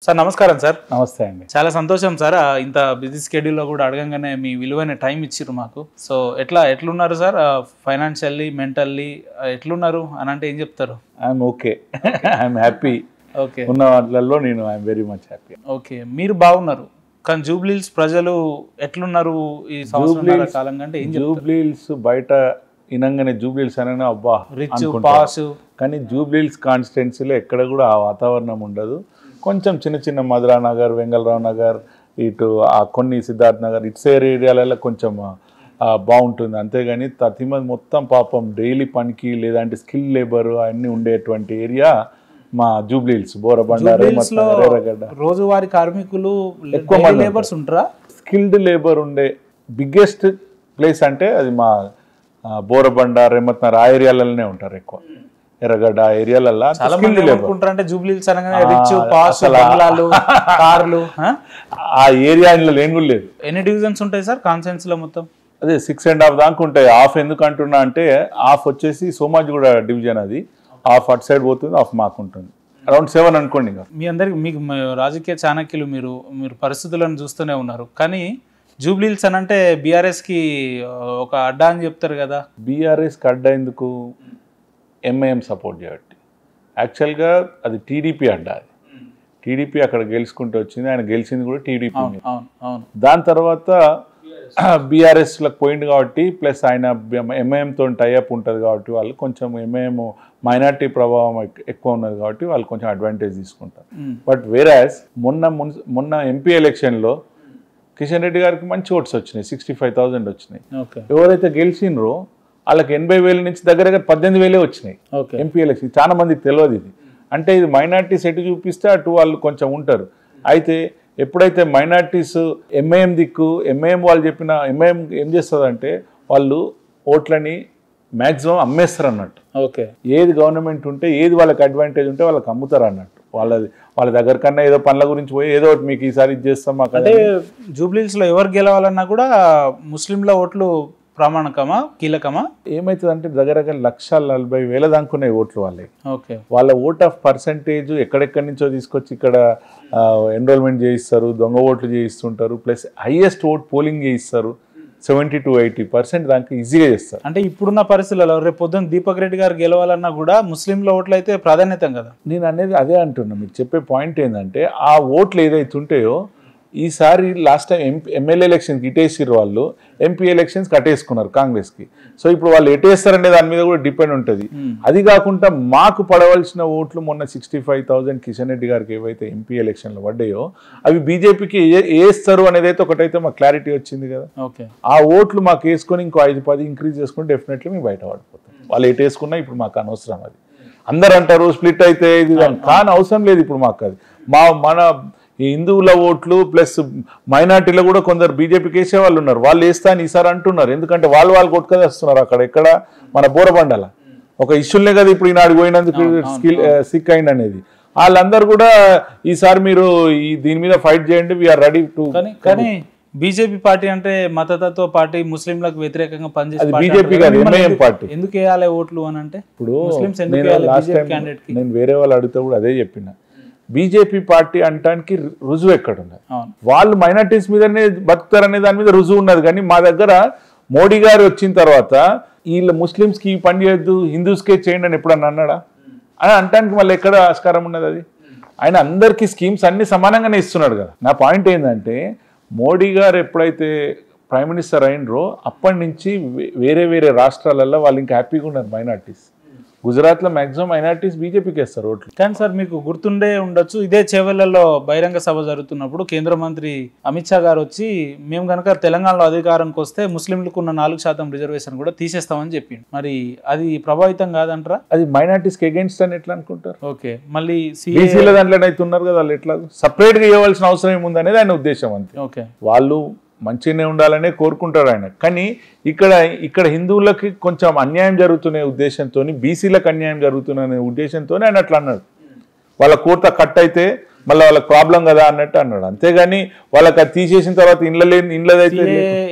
Sir నమస్కారం sir. నమస్తే అండి. చాలా సంతోషం సార్, ఇంత బిజీ స్కెడ్యూల్లో కూడా అడగంగానే మీ విలువైన టైం ఇచ్చిర్రు మాకు. సో ఎట్లున్నారు సార్, ఫైనాన్షియల్లీ మెంటల్లీ ఎట్లున్నారు అని అంటే ఏం చెప్తారు? I'm okay, I'm happy. Okay, ఉన్న వాటిల్లో నేను I'm very much happy. Okay, మీరు బాగున్నారు. కానీ జూబ్లీహిల్స్ ప్రజలు ఎట్లున్నారు ఈ సంవత్సరాల కాలంగా అంటే ఏం చెప్తారు? జూబ్లీహిల్స్ బయట ఇనంగానే జూబ్లీహిల్స్ అనగానే అబ్బా రిచ్ పాస్, కానీ జూబ్లీహిల్స్ కాన్స్టిట్యున్సీలో ఎక్కడ కూడా ఆ వాతావరణం ఉండదు. కొంచెం చిన్న చిన్న మధురా నగర్, వెంగళరావు నగర్, ఇటు ఆ కొన్ని సిద్ధార్థ్ నగర్ ఇటు సైడ్ ఏరియాలలో కొంచెం బాగుంటుంది. అంతేగాని తతిమంది మొత్తం పాపం డైలీ పనికి లేదంటే స్కిల్ లేబర్ అన్నీ ఉండేటువంటి ఏరియా మా జూబ్లీహిల్స్, బోరబండ, రేరగడ్డ. రోజువారీ కార్మికులు ఎక్కువ మంది లేబర్స్ ఉంటారా? స్కిల్డ్ లేబర్ ఉండే బిగ్గెస్ట్ ప్లేస్ అంటే అది మా బోరబండ, రేమత్నగర్ ఆ ఏరియాలలోనే ఉంటారు ఎక్కువ. ఎర్రగడ్డ ఏరియాలలో చాలా మంది ఏమనుకుంటారంటే జూబ్లీహిల్స్ అనగానే రిచ్ పాస్, బంగ్లాలు, కార్లు. ఆ ఏరియాలో లేని కూడా లేదు. ఎన్ని డివిజన్స్ ఉంటాయి సార్ కాన్సెన్స్ లో మొత్తం? అదే 6.5 దాకా ఉంటాయి. హాఫ్ ఎందుకు అంటున్నా అంటే హాఫ్ వచ్చేసి సోమాజిగూడ డివిజన్, అది హాఫ్ అటు సైడ్ పోతుంది, హాఫ్ మాకు ఉంటుంది. అరౌండ్ 7 అనుకోండి. మీ అందరికి మీకు రాజకీయ చాణక్యులు, మీరు పరిస్థితులను చూస్తూనే ఉన్నారు. కానీ జూబ్లీహిల్స్ అని అంటే బీఆర్ఎస్కి ఒక అడ్డా అని చెప్తారు కదా. బీఆర్ఎస్కి అడ్డా ఎందుకు? ఎంఐఎం సపోర్ట్ చేయబట్టి. యాక్చువల్గా అది టీడీపీ అడ్డా. అది టీడీపీ అక్కడ గెలుచుకుంటూ వచ్చింది, ఆయన గెలిచింది కూడా టీడీపీ. దాని తర్వాత బీఆర్ఎస్లకు పోయింది కాబట్టి, ప్లస్ ఆయన ఎంఐఎంతో టైఅప్ ఉంటుంది కాబట్టి వాళ్ళు కొంచెం ఎంఐఎం మైనార్టీ ప్రభావం ఎక్కువ ఉన్నది కాబట్టి వాళ్ళు కొంచెం అడ్వాంటేజ్ తీసుకుంటారు. బట్ వేరాజ్ మొన్న ఎంపీ ఎలక్షన్లో కిషన్ రెడ్డి గారికి మంచి ఓట్స్ వచ్చినాయి, 65,000 వచ్చినాయి. ఎవరైతే గెలిచినరో వాళ్ళకి 80,000 నుంచి దగ్గర 18,000 వచ్చినాయి ఎంపీ ఎలక్షన్. చాలా మందికి తెలియదు ఇది. అంటే ఇది మైనార్టీస్ ఎటు చూపిస్తే అటు వాళ్ళు కొంచెం ఉంటారు. అయితే ఎప్పుడైతే మైనార్టీస్ ఎంఐఎం దిక్కు, ఎంఐఎం వాళ్ళు చెప్పిన ఎంఐఎం ఏం చేస్తుందంటే వాళ్ళు ఓట్లని మ్యాక్సిమం అమ్మేస్తారు అన్నట్టు. ఓకే, ఏది గవర్నమెంట్ ఉంటే ఏది వాళ్ళకి అడ్వాంటేజ్ ఉంటే వాళ్ళకి అమ్ముతారు అన్నట్టు. వాళ్ళ దగ్గర కన్నా ఏదో పనుల గురించి పోయి ఏదో ఒకటి మీకు ఈసారి ఇది చేస్తాం మాకు. అంటే జూబ్లీహిల్స్లో ఎవరు గెలవాలన్నా కూడా ముస్లింల ఓట్లు ప్రామాణికమా, కీలకమా? ఏమవుతుందంటే దగ్గర 1,40,000 దాకున్నాయి ఓట్లు వాళ్ళకి. ఓకే, వాళ్ళ ఓట్ ఆఫ్ పర్సంటేజ్ ఎక్కడెక్కడి నుంచో తీసుకొచ్చి ఇక్కడ ఎన్రోల్మెంట్ చేయిస్తారు, దొంగ ఓట్లు చేయిస్తుంటారు, ప్లస్ హైయెస్ట్ ఓట్ పోలింగ్ చేయిస్తారు. 70 to 80% దానికి ఈజీగా చేస్తారు. అంటే ఇప్పుడున్న పరిస్థితులలో రేపు పొద్దున్న దీపక్ రెడ్డి గారు గెలవాలన్నా కూడా ముస్లింల ఓట్లు అయితే ప్రాధాన్యత కదా. నేను అనేది అదే అంటున్నా. మీకు చెప్పే పాయింట్ ఏంటంటే ఆ ఓట్లు ఏదైతే ఉంటాయో ఈసారి లాస్ట్ టైం ఎమ్మెల్యే ఎలక్షన్కి ఇటేసిరు వాళ్ళు, ఎంపీ ఎలక్షన్స్కి అటేసుకున్నారు కాంగ్రెస్కి. సో ఇప్పుడు వాళ్ళు ఎటేస్తారనే దాని మీద కూడా డిపెండ్ ఉంటుంది. అది కాకుండా మాకు పడవలసిన ఓట్లు మొన్న 65,000 కిషన్ రెడ్డి గారికి ఏవైతే ఎంపీ ఎలక్షన్లో పడ్డాయో అవి బీజేపీకి వేస్తారు అనేది అయితే ఒకటైతే మాకు క్లారిటీ వచ్చింది కదా. ఓకే, ఆ ఓట్లు మాకు వేసుకొని ఇంకో 5-10 ఇంక్రీజ్ చేసుకుని డెఫినెట్లీ మేము బయట పడిపోతాం. వాళ్ళు ఎటేసుకున్నా ఇప్పుడు మాకు అనవసరం. అది అందరు అంటారు స్ప్లిట్ అయితే ఇది కానీ అవసరం లేదు. ఇప్పుడు మాకు అది మన ఈ హిందువుల ఓట్లు ప్లస్ మైనార్టీలో కూడా కొందరు బీజేపీకి వేసే వాళ్ళు ఉన్నారు. వాళ్ళు వేస్తా అని ఈసారి అంటున్నారు. ఎందుకంటే వాళ్ళు కొట్టుకొస్తున్నారు అక్కడ ఎక్కడ మన బోరబండల ఒక ఇష్యూలే కదా ఇప్పుడు ఈనాడు పోయినందుకు సిక్ అయింది అనేది. వాళ్ళందరూ కూడా ఈసారి మీరు దీని మీద ఫైట్ చేయండి, వీఆర్ రెడీ టు. కానీ బీజేపీ పార్టీ అంటే మతతత్వ పార్టీ, ముస్లింలకు వ్యతిరేకంగా పనిచేసే బీజేపీ కాదు ఎంఐఎం పార్టీ. ఎందుకు వేయాలి ఓట్లు అని అంటే ఇప్పుడు ముస్లింస్ నేను వేరే వాళ్ళు అడిగితే కూడా అదే చెప్పిన. బీజేపీ పార్టీ అంటానికి రుజువు ఎక్కడున్నది? వాళ్ళు మైనార్టీస్ మీదనే బతుకుతారనే దాని మీద రుజువు ఉన్నది. కానీ మా దగ్గర మోడీ గారు వచ్చిన తర్వాత వీళ్ళు ముస్లిమ్స్కి ఈ పని చేయొద్దు, హిందూస్కే చేయండి అని ఎప్పుడన్నా అన్నాడా? అని అంటానికి మళ్ళీ ఎక్కడ ఆస్కారం ఉన్నది? అది ఆయన అందరికీ స్కీమ్స్ అన్ని సమానంగానే ఇస్తున్నాడు కదా. నా పాయింట్ ఏంటంటే మోడీ గారు ఎప్పుడైతే ప్రైమ్ మినిస్టర్ అయినరో అప్పటి నుంచి వేరే రాష్ట్రాలలో వాళ్ళు ఇంకా హ్యాపీగా ఉన్నారు మైనార్టీస్. గుజరాత్లో మ్యాక్సిమం మైనార్టీస్ బీజేపీకి వేస్తారు ఓట్లు. కానీ సార్ మీకు గుర్తుండే ఉండొచ్చు, ఇదే చేవెళ్లలో బహిరంగ సభ జరుగుతున్నప్పుడు కేంద్ర మంత్రి అమిత్ షా గారు వచ్చి మేము కనుక తెలంగాణలో అధికారంకి వస్తే ముస్లింలకు ఉన్న 4% రిజర్వేషన్ కూడా తీసేస్తామని చెప్పింది. మరి అది ప్రభావితం కాదంటారా? అది మైనార్టీస్కి అగేన్స్ట్ అని ఎట్లా అనుకుంటారు? ఓకే, మళ్ళీ బీసీల దాంట్లో అయితే ఉన్నారు కదా, వాళ్ళు ఎట్లా సపరేట్గా ఇవ్వాల్సిన అవసరం ఏముంది అనేది ఆయన ఉద్దేశం అంతే. ఓకే, వాళ్ళు మంచిగానే ఉండాలనే కోరుకుంటాడు ఆయన. కానీ ఇక్కడ హిందువులకి కొంచెం అన్యాయం జరుగుతున్న ఉద్దేశంతో, బీసీలకు అన్యాయం జరుగుతున్న ఉద్దేశంతో ఆయన అట్లా అన్నాడు. వాళ్ళ కోత కట్ అయితే మళ్ళీ వాళ్ళకి ప్రాబ్లం కదా అన్నట్టు అన్నాడు. అంతేగాని వాళ్ళకి అది తీసేసిన తర్వాత ఇండ్లదైతే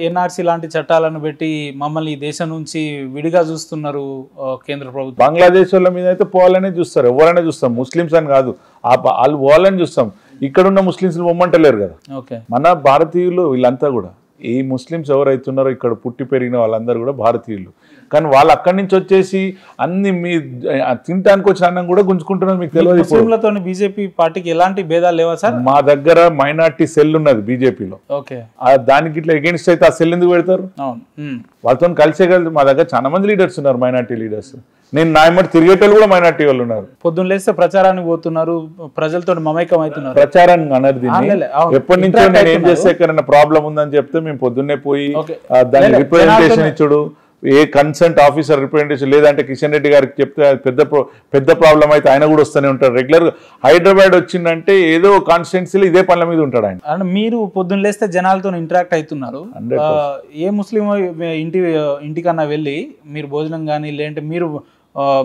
ఎన్ఆర్సీ లాంటి చట్టాలను పెట్టి మమ్మల్ని ఈ దేశం నుంచి విడిగా చూస్తున్నారు కేంద్ర ప్రభుత్వం. బంగ్లాదేశ్ వాళ్ళ మీద అయితే పోవాలనే చూస్తారు, ఎవరైనా చూస్తాం, ముస్లిమ్స్ అని కాదు, వాళ్ళు పోవాలని చూస్తాం. ఇక్కడ ఉన్న ముస్లిమ్స్ పొమ్మంటలేరు కదా. ఓకే. మన భారతీయులు వీళ్ళంతా కూడా ఈ ముస్లిమ్స్ ఎవరైతున్నారో ఇక్కడ పుట్టి పెరిగిన వాళ్ళందరూ కూడా భారతీయులు. కానీ వాళ్ళు అక్కడి నుంచి వచ్చేసి అన్ని మీ తినడానికి వచ్చిన అన్నం కూడా గుంజుకుంటున్నారు. మీకు తెలియదు. ముస్లింలతో బీజేపీ పార్టీకి ఎలాంటి భేదాలు లేవా సార్? మా దగ్గర మైనార్టీ సెల్ ఉన్నది బీజేపీలో. ఓకే. దానికి ఇట్లా ఎగెన్స్ట్ అయితే ఆ సెల్ ఎందుకు పెడతారు? వాళ్ళతో కలిసే కలిసి మా దగ్గర చాలా మంది లీడర్స్ ఉన్నారు, మైనార్టీ లీడర్స్. నేను నా ఎమ్మటి తిరిగేటోళ్ళు కూడా మైనార్టీ వాళ్ళు ఉన్నారు. పొద్దున్న లేస్తే ప్రచారానికి పోతున్నారు, ప్రజలతో మమైకం అవుతున్నారు. ప్రచారాన్ని అనర్థి ఎప్పటి నుంచో నేను ఏం చేస్తే ఎక్కడైనా ప్రాబ్లం ఉందని చెప్తే మేము పొద్దున్నే పోయి దాని రిప్రజెంటేషన్ ఇచ్చుడు, ఏ కన్సల్ట్ ఆఫీసర్ రిప్రజెంటేషన్ లేదంటే కిషన్ రెడ్డి గారికి చెప్తే పెద్ద ప్రాబ్లం అయితే ఆయన కూడా వస్తూనే ఉంటారు. రెగ్యులర్ హైదరాబాద్ వచ్చిందంటే ఏదో కాన్స్టిట్యున్సీలో ఇదే పనుల మీద ఉంటాడు ఆయన. మీరు పొద్దున్న లేస్తే జనాలతో ఇంటరాక్ట్ అవుతున్నారు. ఏ ముస్లిం ఇంటికన్నా వెళ్ళి మీరు భోజనం కానీ లేదంటే మీరు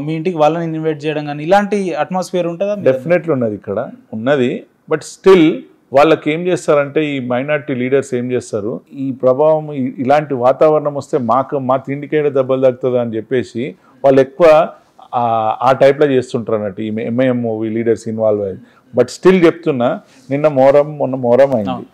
మీ ఇంటికి వాళ్ళని ఇన్వైట్ చేయడం కానీ ఇలాంటి అట్మాస్ఫియర్ ఉంటుందా? డెఫినెట్లీ ఉన్నది, ఇక్కడ ఉన్నది. బట్ స్టిల్ వాళ్ళకి ఏం చేస్తారంటే ఈ మైనార్టీ లీడర్స్ ఏం చేస్తారు, ఈ ప్రభావం ఇలాంటి వాతావరణం వస్తే మా తిండికైనా దెబ్బలు తగ్గుతుంది అని చెప్పేసి వాళ్ళు ఎక్కువ ఆ టైప్లో చేస్తుంటారు అన్నట్టు ఈ ఎంఐఎం లీడర్స్ ఇన్వాల్వ్ అయ్యి. బట్ స్టిల్ చెప్తున్నా, మొన్న మొహరం అయింది.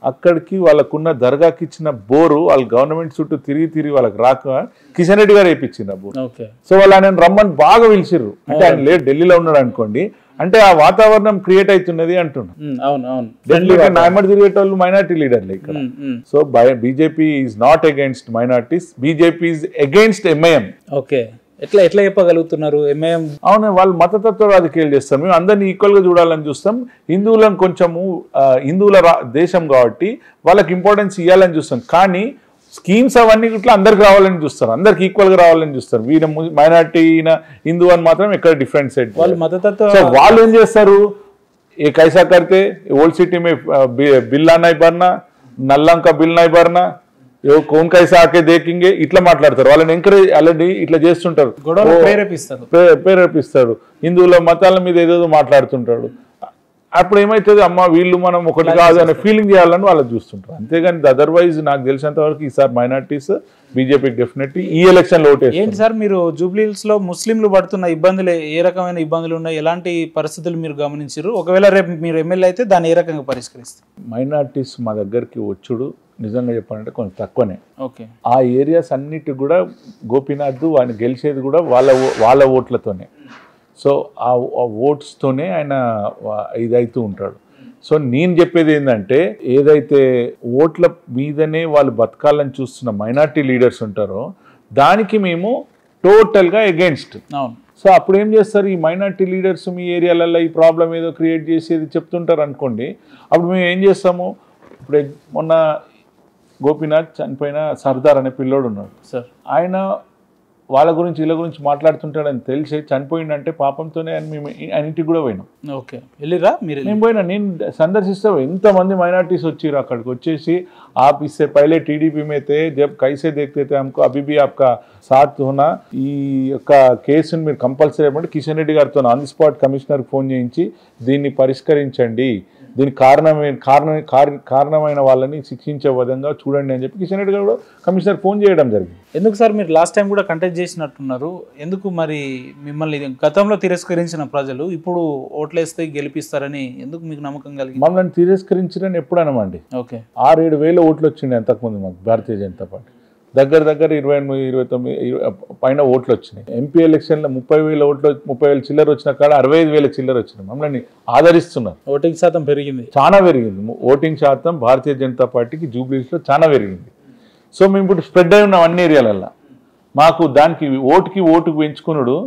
అక్కడికి వాళ్ళకున్న దర్గాకి ఇచ్చిన బోరు వాళ్ళు గవర్నమెంట్ చుట్టూ తిరిగి వాళ్ళకి రాక కిషన్ రెడ్డి గారు వేయించింది ఆ బోరు. సో వాళ్ళు ఆయన రమ్మని బాగా పిలిచిర్రు. అంటే ఆయన లేట్ ఢిల్లీలో ఉన్నాడు అనుకోండి, అంటే ఆ వాతావరణం క్రియేట్ అవుతున్నది అంటున్నాను. ఢిల్లీలో నాయమడి తిరిగేటోళ్ళు మైనార్టీ లీడర్లు ఇక్కడ. So BJP is not against minorities, BJP is against MIM. Okay. ఎట్లా చెప్పగలుగుతున్నారు? ఎంఐఎం అవును, వాళ్ళు మతతత్వ రాజకీయాలు చేస్తారు. మేము అందరినీ ఈక్వల్గా చూడాలని చూస్తాం. హిందువులను కొంచెము హిందువుల దేశం కాబట్టి వాళ్ళకి ఇంపార్టెన్స్ ఇవ్వాలని చూస్తాం. కానీ స్కీమ్స్ అవన్నీ ఇట్లా అందరికి రావాలని చూస్తారు, అందరికి ఈక్వల్గా రావాలని చూస్తారు. వీళ్ళ మైనార్టీ హిందూ అని మాత్రం ఎక్కడ డిఫరెంట్ సైడ్ వాళ్ళు మతతత్వ. సో వాళ్ళు ఏం చేస్తారు, ఏ కైసా కడితే ఓల్డ్ సిటీ మే బిల్లా నై భర్నా, నల్లం కా బిల్ నై భర్నా, కోన్ కైసా ఆకే దేకింగే, ఇట్లా మాట్లాడతారు. వాళ్ళని ఎంకరేజ్ ఆల్రెడీ ఇట్లా చేస్తుంటారు, ప్రేరేపిస్తారు. హిందువుల మతాల మీద ఏదేదో మాట్లాడుతుంటాడు. అప్పుడు ఏమవుతుంది, అమ్మ వీళ్ళు మనం ఒకటి కాదు అనే ఫీలింగ్ చేయాలని వాళ్ళు చూస్తుంటారు. అంతేగాని అదర్వైజ్ నాకు తెలిసినంత వరకు ఈసారి మైనార్టీస్ బీజేపీకి డెఫినెట్లీ ఈ ఎలక్షన్లో ఓటేస్తారు. ఏంటి సార్ మీరు జూబ్లీహిల్స్ లో ముస్లింలు పడుతున్న ఇబ్బందులు, ఏ రకమైన ఇబ్బందులు ఉన్నాయి, ఎలాంటి పరిస్థితులు మీరు గమనించారు? ఒకవేళ రేపు మీరు ఎమ్మెల్యే అయితే దాన్ని ఏ రకంగా పరిష్కరిస్తారు? మైనార్టీస్ మా దగ్గరికి వచ్చుడు నిజంగా చెప్పాలంటే కొంచెం తక్కువనే. ఓకే. ఆ ఏరియాస్ అన్నిటి కూడా గోపీనాథ్ ఆయన గెలిచేది కూడా వాళ్ళ ఓట్లతోనే. సో ఆ ఓట్స్తోనే ఆయన ఇదవుతూ ఉంటాడు. సో నేను చెప్పేది ఏంటంటే, ఏదైతే ఓట్ల మీదనే వాళ్ళు బతకాలని చూస్తున్న మైనార్టీ లీడర్స్ ఉంటారో దానికి మేము టోటల్గా అగెన్స్ట్. సో అప్పుడు ఏం చేస్తారు, ఈ మైనార్టీ లీడర్స్ మీ ఏరియాలలో ఈ ప్రాబ్లం ఏదో క్రియేట్ చేసేది చెప్తుంటారు అనుకోండి, అప్పుడు మేము ఏం చేస్తాము, ఇప్పుడు మొన్న గోపీనాథ్ చనిపోయిన సర్దార్ అనే పిల్లోడు ఉన్నాడు సార్, ఆయన వాళ్ళ గురించి వీళ్ళ గురించి మాట్లాడుతుంటాడని తెలిసి చనిపోయిందంటే పాపంతోనే మేము ఆయన ఇంటికి కూడా పోయినాం. ఓకే. వెళ్ళిరా మీరు? నేను పోయినా, నేను సందర్శిస్తే ఎంతమంది మైనార్టీస్ వచ్చిర్రు అక్కడికి వచ్చేసి, आप इससे पहले टीडीपी में थे, जब कैसे देखते थे हमको, अभी भी आपका साथ होना, ఈ యొక్క కేసుని మీరు కంపల్సరీ అంటే కిషన్ రెడ్డి గారితో ఆన్ ది స్పాట్ కమిషనర్కి ఫోన్ చేయించి దీన్ని పరిష్కరించండి, దీనికి కారణమైన వాళ్ళని శిక్షించే విధంగా చూడండి అని చెప్పి కిషన్ రెడ్డి గారు కూడా కమిషనర్ ఫోన్ చేయడం జరిగింది. ఎందుకు సార్ మీరు లాస్ట్ టైం కూడా కంటెస్ట్ చేసినట్టున్నారు, ఎందుకు మరి మిమ్మల్ని గతంలో తిరస్కరించిన ప్రజలు ఇప్పుడు ఓట్లేస్తే గెలిపిస్తారని ఎందుకు మీకు నమ్మకం కలిగింది? మమ్మల్ని తిరస్కరించారని ఎప్పుడు అనమండి. ఓకే. 6-7 వేల ఓట్లు వచ్చింది అంతకుముందు మాకు భారతీయ జనతా పార్టీ. దగ్గర 28-29 పైన ఓట్లు వచ్చినాయి. ఎంపీ ఎలక్షన్లో 30,000 చిల్లర వచ్చిన కాడ 65,000 చిల్లర వచ్చినాయి. మమ్మల్ని ఆదరిస్తున్నారు. ఓటింగ్ శాతం పెరిగింది, చాలా పెరిగింది. ఓటింగ్ శాతం భారతీయ జనతా పార్టీకి జూబ్లీహిల్స్లో చాలా పెరిగింది. సో మేము ఇప్పుడు స్ప్రెడ్ అయి ఉన్నాం అన్ని ఏరియాలల్లో. మాకు దానికి ఓటుకు పెంచుకున్నాడు.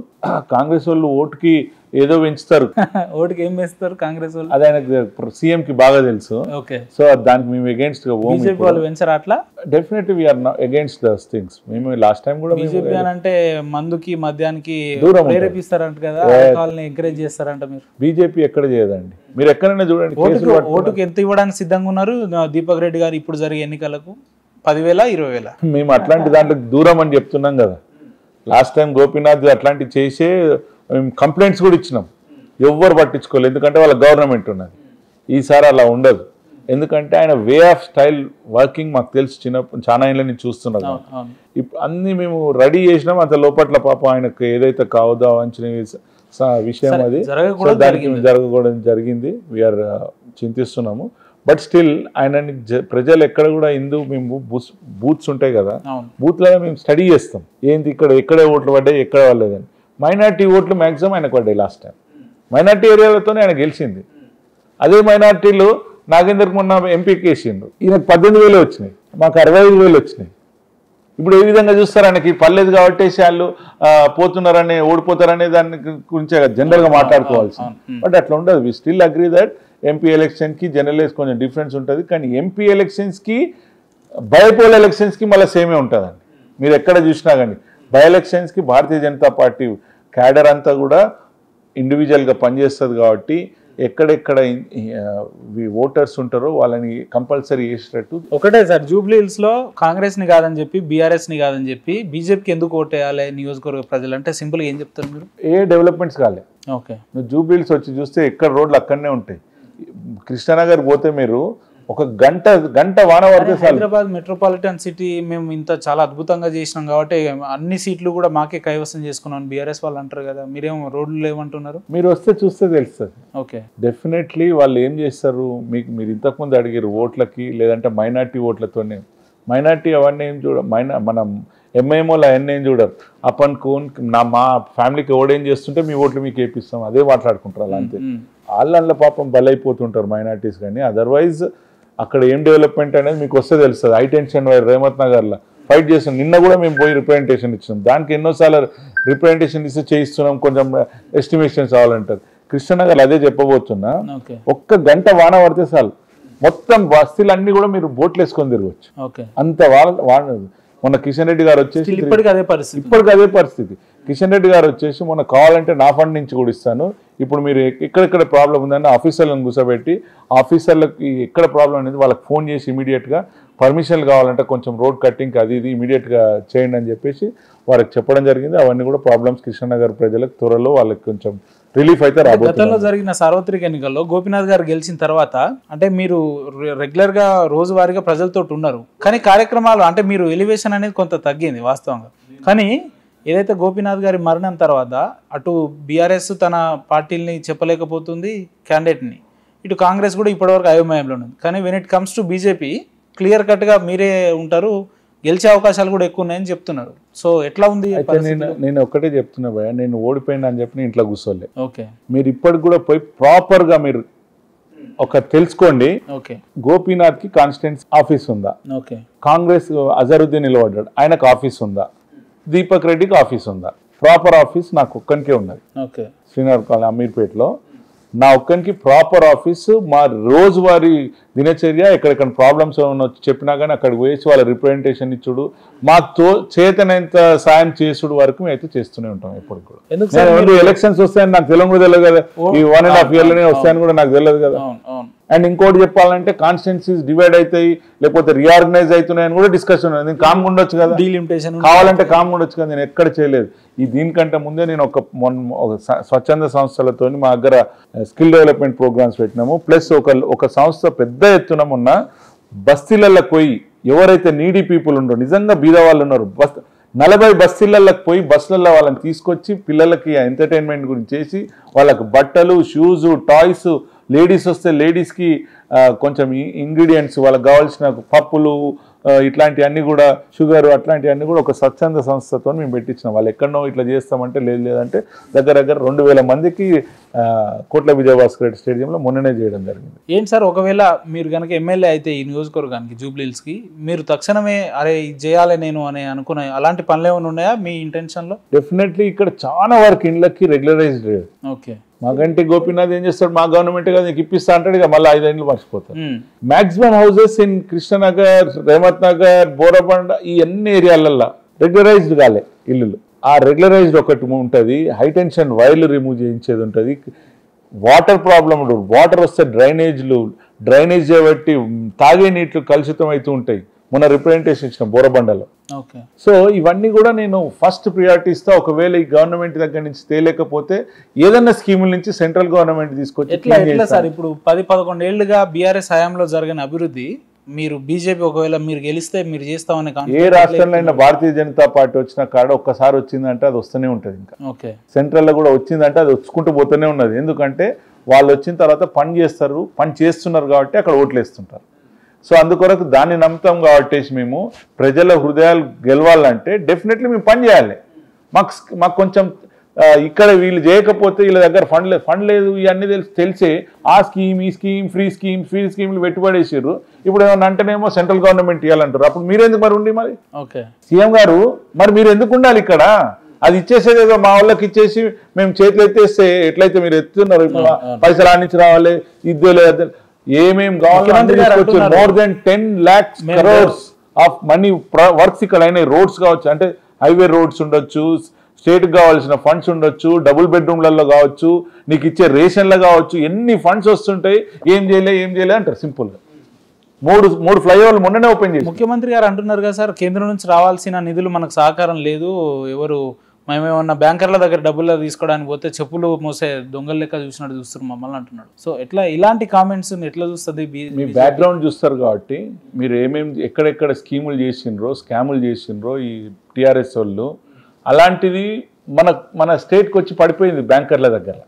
కాంగ్రెస్ వాళ్ళు ఓటుకి ఏదో పెంచుతారు, ఓటుకి ఏం పెంచుతారు కాంగ్రెస్ వాళ్ళు, అది ఆయనకు సీఎంకి బాగా తెలుసు. ఓకే. సో దానికి మేము అగేన్స్ట్ గా బీజేపీ వాళ్ళు పెంచారు అట్లా. Definitely we are against those things. మేము లాస్ట్ టైం కూడా బీజేపీ అని అంటే మందుకి మద్యానికి ప్రేరేపిస్తారంట కదా, వాళ్ళని ఎంకరేజ్ చేస్తారంట. మీరు బీజేపీ ఎక్కడ చేయదండి, మీరు ఎక్కడైనా చూడండి. ఓటుకు ఎంత ఇవ్వడానికి సిద్ధంగా ఉన్నారు దీపక్ రెడ్డి గారు ఇప్పుడు జరిగే ఎన్నికలకు? 10,000, 20,000? మేము అట్లాంటి దాంట్లో దూరం అని చెప్తున్నాం కదా. లాస్ట్ టైం గోపీనాథ్ అట్లాంటివి చేసే మేము కంప్లైంట్స్ కూడా ఇచ్చినాం, ఎవ్వరు పట్టించుకోలేదు. ఎందుకంటే వాళ్ళ గవర్నమెంట్ ఉన్నది. ఈసారి అలా ఉండదు, ఎందుకంటే ఆయన వే ఆఫ్ స్టైల్ వర్కింగ్ మాకు తెలుసు, చాలా ఏళ్ళ నుంచి చూస్తున్నాం. ఇప్పుడు అన్ని మేము రెడీ చేసినాం, అంత లోపట్ల పాప ఆయనకు ఏదైతే కావద్దో అంచిన విషయం అది దానికి జరగకూడదు జరిగింది. వీఆర్ చింతిస్తున్నాము. బట్ స్టిల్ ఆయనని ప్రజలు ఎక్కడ కూడా మేము బూత్స్ ఉంటాయి కదా, బూత్లలో మేము స్టడీ చేస్తాం ఏంటి ఎక్కడ ఓట్లు పడ్డాయి ఎక్కడ పడలేదని. మైనార్టీ ఓట్లు మ్యాక్సిమం ఆయనకు పడ్డాయి. లాస్ట్ టైం మైనార్టీ ఏరియాలతోనే ఆయన గెలిచింది. అదే మైనార్టీలో నాగేందర్కి మొన్న ఎంపీకి వేసిండు, ఈయనకు 18,000 వచ్చినాయి, మాకు 65,000 వచ్చినాయి. ఇప్పుడు ఏ విధంగా చూస్తారు, ఆయనకి పర్లేదు కాబట్టి వాళ్ళు పోతున్నారని ఓడిపోతారనే దాని గురించే జనరల్గా మాట్లాడుకోవాల్సింది. బట్ అట్లా ఉండదు. We still agree that MP ఎలక్షన్కి జనరలైజ్ కొంచెం డిఫరెన్స్ ఉంటుంది. కానీ ఎంపీ ఎలక్షన్స్కి బైపోల్ ఎలక్షన్స్కి మళ్ళీ సేమే ఉంటుందండి. మీరు ఎక్కడ చూసినా కానీ బై ఎలక్షన్స్కి భారతీయ జనతా పార్టీ క్యాడర్ అంతా కూడా ఇండివిజువల్గా పనిచేస్తుంది కాబట్టి ఎక్కడెక్కడ ఓటర్స్ ఉంటారో వాళ్ళని కంపల్సరీ చేసేటట్టు. ఒకటే సార్, జూబ్లీ హిల్స్లో కాంగ్రెస్ని కాదని చెప్పి బీఆర్ఎస్ని కాదని చెప్పి బీజేపీకి ఎందుకు ఓటేయాలి నియోజకవర్గ ప్రజలు అంటే సింపుల్గా ఏం చెప్తారు మీరు? ఏ డెవలప్మెంట్స్ కాలే. ఓకే, నువ్వు జూబ్లీ హిల్స్ వచ్చి చూస్తే ఎక్కడ రోడ్లు అక్కడనే ఉంటాయి. కృష్ణానగర్ పోతే మీరు ఒక గంట వాన పడితే హైదరాబాద్ మెట్రోపాలిటన్ సిటీ మేము ఇంత చాలా అద్భుతంగా చేసినాం కాబట్టి అన్ని సీట్లు కూడా మాకే కైవసం చేసుకున్నాం బీఆర్ఎస్ వాళ్ళు అంటారు కదా, మీరేమో రోడ్లు లేవంటున్నారు. మీరు వస్తే చూస్తే తెలుస్తుంది. ఓకే, డెఫినెట్లీ వాళ్ళు ఏం చేస్తారు, మీరు ఇంతకుముందు అడిగారు ఓట్లకి లేదంటే మైనార్టీ ఓట్లతోనే. మైనార్టీ అవన్నీ ఏం మనం ఎంఐఎంఓలు అవన్నీ ఏం చూడరు. అప్పన్ కోన్ మా ఫ్యామిలీకి ఓడేం చేస్తుంటే మీ ఓట్లు మీకు వేపిస్తాం అదే మాట్లాడుకుంటారు. అలా అంతే. వాళ్ళ పాపం బలైపోతుంటారు మైనార్టీస్. కానీ అదర్వైజ్ అక్కడ ఏం డెవలప్మెంట్ అనేది మీకు వస్తే తెలుస్తుంది. హైటెన్షన్ వైర్ రేమత్ నగర్లో ఫైట్ చేస్తాం. నిన్న కూడా మేము పోయి రిప్రజెంటేషన్ ఇచ్చినాం. దానికి ఎన్నోసార్లు రిప్రజెంటేషన్ ఇస్తే చేయిస్తున్నాం, కొంచెం ఎస్టిమేషన్స్ కావాలంటారు. కృష్ణనగర్ అదే చెప్పబోతున్నా. ఒక్క గంట వాన పడితే చాలు మొత్తం బస్తీలన్నీ కూడా మీరు బోట్లు వేసుకొని తిరగచ్చు. అంత వాన. మొన్న కిషన్ రెడ్డి గారు వచ్చేసి ఇప్పటికి అదే పరిస్థితి. కిషన్ రెడ్డి గారు వచ్చేసి మొన్న కావాలంటే నా ఫండ్ నుంచి కూడా ఇస్తాను, ఇప్పుడు మీరు ఎక్కడెక్కడ ప్రాబ్లం ఉందని ఆఫీసర్లను కూర్చోబెట్టి ఆఫీసర్లకి ఎక్కడ ప్రాబ్లం అనేది వాళ్ళకి ఫోన్ చేసి ఇమీడియట్గా పర్మిషన్లు కావాలంటే కొంచెం రోడ్ కట్టింగ్ అది ఇది ఇమీడియట్గా చేయండి అని చెప్పేసి వారికి చెప్పడం జరిగింది. అవన్నీ కూడా ప్రాబ్లమ్స్ కృష్ణనగర్ ప్రజలకు త్వరలో వాళ్ళకి కొంచెం రిలీఫ్ అయితే రాబోతుంది. గతంలో జరిగిన సార్వత్రిక ఎన్నికల్లో గోపీనాథ్ గారు గెలిచిన తర్వాత అంటే మీరు రెగ్యులర్ గా రోజువారీగా ప్రజలతో ఉన్నారు, కానీ కార్యక్రమాలు అంటే మీరు ఎలివేషన్ అనేది కొంత తగ్గింది వాస్తవంగా. కానీ ఏదైతే గోపీనాథ్ గారి మరణం తర్వాత అటు బీఆర్ఎస్ తన పార్టీని చెప్పలేకపోతుంది క్యాండిడేట్ని, ఇటు కాంగ్రెస్ కూడా ఇప్పటివరకు అయోమయంలో ఉంది. కానీ when it comes to BJP clear కట్గా మీరే ఉంటారు, గెలిచే అవకాశాలు కూడా ఎక్కువ ఉన్నాయని చెప్తున్నారు. సో ఎట్లా ఉంది? నేను ఒక్కటే చెప్తున్నా భయ, నేను ఓడిపోయినా అని చెప్పి ఇంట్లో కూర్చోలే. ఓకే, మీరు ఇప్పటికి కూడా పోయి ప్రాపర్గా మీరు ఒక తెలుసుకోండి. ఓకే, గోపీనాథ్ కి కాన్స్టిట్యున్సీ ఆఫీస్ ఉందా? ఓకే, కాంగ్రెస్ అజరుద్దీన్ నిలబడ్డాడు, ఆయనకు ఆఫీస్ ఉందా? దీపక్ రెడ్డికి ఆఫీస్ ఉందా? ప్రాపర్ ఆఫీస్ నాకు ఒక్కనికే ఉన్నది. ఓకే, శ్రీనగర్ కాలనీ అమీర్పేటలో నా ఒక్కనికి ప్రాపర్ ఆఫీసు. మా రోజువారీ దినచర్య ఎక్కడెక్కడ ప్రాబ్లమ్స్ ఏమైనా చెప్పినా కానీ అక్కడికి వేసి వాళ్ళ రిప్రజెంటేషన్ ఇచ్చుడు, మాతో చేతనంత సాయం చేసుడు వరకు మేము అయితే చేస్తూనే ఉంటాం ఎప్పుడు కూడా. ఎందుకు ఎలక్షన్స్ వస్తాయని నాకు తెలియదు కదా, ఈ 1.5 yearలోనే వస్తాయని కూడా నాకు తెలియదు కదా. అండ్ ఇంకోటి చెప్పాలంటే కాన్స్టిట్యున్సీస్ డివైడ్ అవుతాయి లేకపోతే రీఆర్గనైజ్ అవుతున్నాయని కూడా డిస్కషన్ ఉంది. నేను కామ్గా ఉండొచ్చు కదా, కావాలంటే కామ్గా ఉండొచ్చు కదా, నేను ఎక్కడ చేయలేదు. దీనికంటే ముందే నేను ఒక స్వచ్ఛంద సంస్థలతో మా దగ్గర స్కిల్ డెవలప్మెంట్ ప్రోగ్రామ్స్ పెట్టినాము. ప్లస్ ఒక సంస్థ పెద్ద ఎత్తున ఉన్న బస్తీలకు పోయి ఎవరైతే నీడీ పీపుల్ ఉండో నిజంగా బీద వాళ్ళు ఉన్నారు 40 బస్తీలకు పోయి బస్సులలో వాళ్ళని తీసుకొచ్చి పిల్లలకి ఎంటర్టైన్మెంట్ గురించి చేసి వాళ్ళకి బట్టలు, షూస్, టాయ్స్, లేడీస్ వస్తే లేడీస్కి కొంచెం ఇంగ్రీడియంట్స్ వాళ్ళకి కావాల్సిన పప్పులు ఇట్లాంటివన్నీ కూడా షుగర్ అట్లాంటివన్నీ కూడా ఒక స్వచ్ఛంద సంస్థతో మేము పెట్టించినాం. వాళ్ళు ఎక్కడనో ఇట్లా చేస్తామంటే లేదంటే దగ్గర 2,000 మందికి కోట్ల విజయభాస్కర్ రెడ్డి స్టేడియంలో మొన్ననే చేయడం జరిగింది. ఏంటి సార్, ఒకవేళ మీరు కనుక ఎమ్మెల్యే అయితే ఈ నియోజకవర్గానికి జూబ్లీ హిల్స్కి మీరు తక్షణమే అరే ఇది చేయాలి నేను అని అనుకునే అలాంటి పనులు ఏమైనా ఉన్నాయా మీ ఇంటెన్షన్లో? డెఫినెట్లీ ఇక్కడ చాలా వరకు ఇళ్ళకి రెగ్యులరైజ్డ్ లేదు. ఓకే, మాకంటే గోపీనాథ్ ఏం చేస్తాడు, మా గవర్నమెంట్ కదా నీకు ఇప్పిస్తా అంటాడు, ఇక మళ్ళీ 5 ఏళ్ళు మర్చిపోతాడు. Maximum houses in Krishnanagar, రేమత్ Nagar, Borabanda ఈ అన్ని ఏరియాలల్లో రెగ్యులరైజ్డ్ కాలే ఇల్లులు. ఆ రెగ్యులరైజ్డ్ ఒకటి ఉంటుంది, హైటెన్షన్ వైర్లు రిమూవ్ చేయించేది ఉంటుంది, వాటర్ ప్రాబ్లం ఉంటుంది, వాటర్ వస్తే డ్రైనేజ్ చేయబట్టి తాగే నీళ్లు కలుషితం అవుతూ ఉంటాయి. మొన్న రిప్రజెంటేషన్ ఇచ్చిన బోరబండలో. సో ఇవన్నీ కూడా నేను ఫస్ట్ ప్రియారిటీ ఇస్తా. ఒకవేళ ఈ గవర్నమెంట్ దగ్గర నుంచి తేలేకపోతే ఏదన్నా స్కీముల నుంచి సెంట్రల్ గవర్నమెంట్ తీసుకొచ్చి ఎట్లా సార్ ఇప్పుడు 10-11 ఏళ్లుగా బీఆర్ఎస్ హయాంలో జరిగిన అభివృద్ధి మీరు బీజేపీ ఒకవేళ మీరు గెలిస్తే మీరు చేస్తామని ఏ రాష్ట్రంలో అయినా భారతీయ జనతా పార్టీ వచ్చిన కాడ ఒక్కసారి వచ్చిందంటే అది వస్తూనే ఉంటుంది. ఇంకా సెంట్రల్లో కూడా వచ్చిందంటే అది వచ్చుకుంటూ పోతూనే ఉన్నది. ఎందుకంటే వాళ్ళు వచ్చిన తర్వాత పని చేస్తారు, పని చేస్తున్నారు కాబట్టి అక్కడ ఓట్లు వేస్తుంటారు. సో అందుకొరకు దాన్ని నమ్ముతాం కాబట్టి మేము ప్రజల హృదయాలు గెలవాలంటే డెఫినెట్లీ మేము పని చేయాలి. మాకు కొంచెం ఇక్కడ వీళ్ళు చేయకపోతే వీళ్ళ దగ్గర ఫండ్ లేదు ఇవన్నీ తెలిసే ఆ స్కీమ్ ఈ స్కీమ్ ఫ్రీ స్కీమ్లు పెట్టుబడేసారు. ఇప్పుడు ఏమన్నా అంటేనేమో సెంట్రల్ గవర్నమెంట్ ఇవ్వాలంటారు. అప్పుడు మీరెందుకు మరి ఉండి మరి సీఎం గారు మరి మీరు ఎందుకు ఉండాలి ఇక్కడ? అది ఇచ్చేసేదేదో మా వాళ్ళకి ఇచ్చేసి మేము చేతులు ఎత్తేస్తే ఎట్లయితే మీరు ఎత్తున్నారు పైసలు ఆడించి రావాలి ఇద్దే లేదు ఏమేమి కావాలి more than 10 lakhs crores of money works ఇక్కడ అయినాయి. రోడ్స్ కావచ్చు, అంటే హైవే రోడ్స్ ఉండొచ్చు, స్టేట్కి కావాల్సిన ఫండ్స్ ఉండొచ్చు, డబుల్ బెడ్రూమ్లలో కావచ్చు, నీకు ఇచ్చే రేషన్లో కావచ్చు, ఎన్ని ఫండ్స్ వస్తుంటాయి. ఏం చేయలే అంటారు సింపుల్గా. మూడు ఫ్లైఓవర్లు మొన్ననే ఓపెన్ చేసి ముఖ్యమంత్రి గారు అంటున్నారు కదా సార్, కేంద్రం నుంచి రావాల్సిన నిధులు మనకు సహకారం లేదు, ఎవరు మేమేమన్నా బ్యాంకర్ల దగ్గర డబ్బులు తీసుకోవడానికి పోతే చెప్పులు మోసే దొంగల లెక్క చూసినట్టు చూస్తారు మమ్మల్ని అంటున్నాడు. సో ఎట్లా ఇలాంటి కామెంట్స్ ఎట్లా చూస్తుంది? మీ బ్యాక్గ్రౌండ్ చూస్తారు కాబట్టి మీరు ఎక్కడెక్కడ స్కీములు చేసిండ్రో స్కాములు చేసిండ్రో ఈ టీఆర్ఎస్ వాళ్ళు, అలాంటిది మన స్టేట్కి వచ్చి పడిపోయింది బ్యాంకర్ల దగ్గర.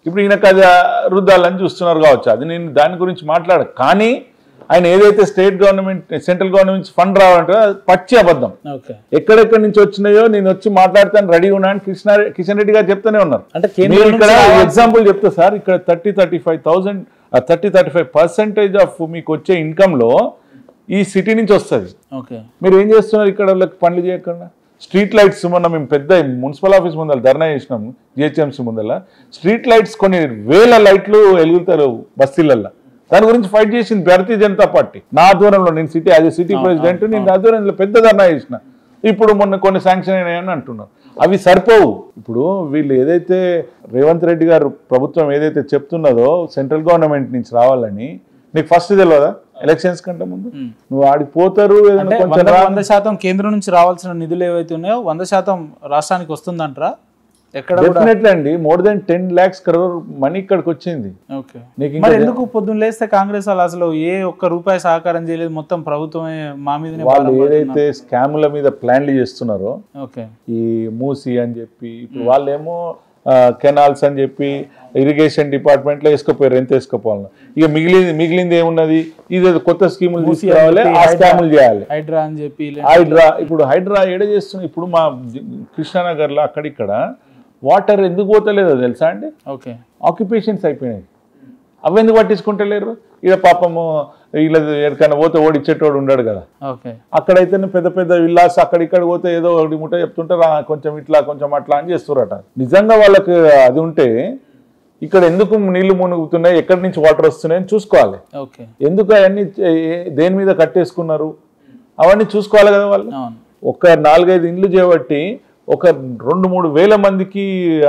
ఇప్పుడు ఈయనకు అది రుద్దాలని చూస్తున్నారు కావచ్చు, అది నేను దాని గురించి మాట్లాడ. కానీ ఆయన ఏదైతే state government central government fund రావాలంటే పచ్చి అబద్ధం. ఎక్కడెక్కడి నుంచి వచ్చినాయో నేను వచ్చి మాట్లాడతాను రెడీ ఉన్నా అని కిషన్ రెడ్డి గారు చెప్తూనే ఉన్నారు. అంటే ఇక్కడ ఎగ్జాంపుల్ చెప్తా సార్, ఇక్కడ 30-35% ఆఫ్ మీకు వచ్చే ఇన్కమ్లో ఈ సిటీ నుంచి వస్తుంది. మీరు ఏం చేస్తున్నారు ఇక్కడ వాళ్ళకి పనులు చేయకుండా? స్ట్రీట్ లైట్స్ మొన్న మేము పెద్ద మున్సిపల్ ఆఫీస్ ముందర ధర్నా చేసినాము, జిహెచ్ఎంసీ ముందర. స్ట్రీట్ లైట్స్ కొన్ని వేల లైట్లు వెలుగుతారు బస్తీలల్లో. దాని గురించి ఫైట్ చేసింది భారతీయ జనతా పార్టీ నా ఆధ్వర్యంలో. నేను సిటీ ప్రెసిడెంట్, నేను ఆధ్వర్యంలో పెద్ద ధర్నా చేసిన. ఇప్పుడు మొన్న కొన్ని శాంక్షన్ అయినాయని అంటున్నారు. అవి సరిపోవు. ఇప్పుడు వీళ్ళు ఏదైతే రేవంత్ రెడ్డి గారు ప్రభుత్వం ఏదైతే చెప్తున్నదో సెంట్రల్ గవర్నమెంట్ నుంచి రావాలని, నీకు ఫస్ట్ తెలియదా ఎలక్షన్స్ కంటే ముందు? నువ్వు ఆడిపోతారు 100% కేంద్రం నుంచి రావాల్సిన నిధులు ఏవైతే ఉన్నాయో 100% రాష్ట్రానికి వస్తుందంటారా? డెఫినెట్లీ అండి. More than 10 lakhs crore money ఇక్కడికి వచ్చింది. మరి ఎందుకు పొద్దున్న లేస్తే కాంగ్రెస్ వాళ్ళు అసలు ఏ ఒక్క రూపాయి సహకారం చేయలేదు, మొత్తం ప్రభుత్వమే మా మీద? వాళ్ళు ఏదైతే స్కాముల మీద ప్లాన్లు చేస్తున్నారో, ఈ మూసి అని చెప్పి, ఇప్పుడు వాళ్ళేమో కెనాల్స్ అని చెప్పి ఇరిగేషన్ డిపార్ట్మెంట్లో వేసుకోపోయారు, ఎంత వేసుకోపోవాలి. ఇక మిగిలింది ఏమున్నది? ఇది కొత్త స్కీములు తీసుకురావాలి, ఆ స్కాములు చేయాలి. హైడ్రా అని చెప్పి ఇప్పుడు హైడ్రా ఏడ చేస్తున్నాయి. ఇప్పుడు మా కృష్ణానగర్లో అక్కడిక్కడ వాటర్ ఎందుకు పోతలేదో తెలుసా అండి? ఆక్యుపేషన్స్ అయిపోయినాయి. అవి ఎందుకు పట్టించుకుంటలేరు? ఇక పాపము వీళ్ళ ఎక్కడికైనా పోతే ఓడిచ్చేటోడు ఉన్నాడు కదా. అక్కడైతే పెద్ద పెద్ద విల్లాస్ అక్కడిక్కడ పోతే ఏదో ఒకటి ముట్ట చెప్తుంటారు, కొంచెం ఇట్లా కొంచెం అట్లా అని చేస్తురట. నిజంగా వాళ్ళకి అది ఉంటే ఇక్కడ ఎందుకు నీళ్లు మునుగుతున్నాయి, ఎక్కడి నుంచి వాటర్ వస్తున్నాయని చూసుకోవాలి. ఎందుకు అవన్నీ దేని మీద కట్టేసుకున్నారు అవన్నీ చూసుకోవాలి కదా వాళ్ళు. ఒక 4-5 ఇండ్లు చేయబట్టి ఒక 2-3 వేల మందికి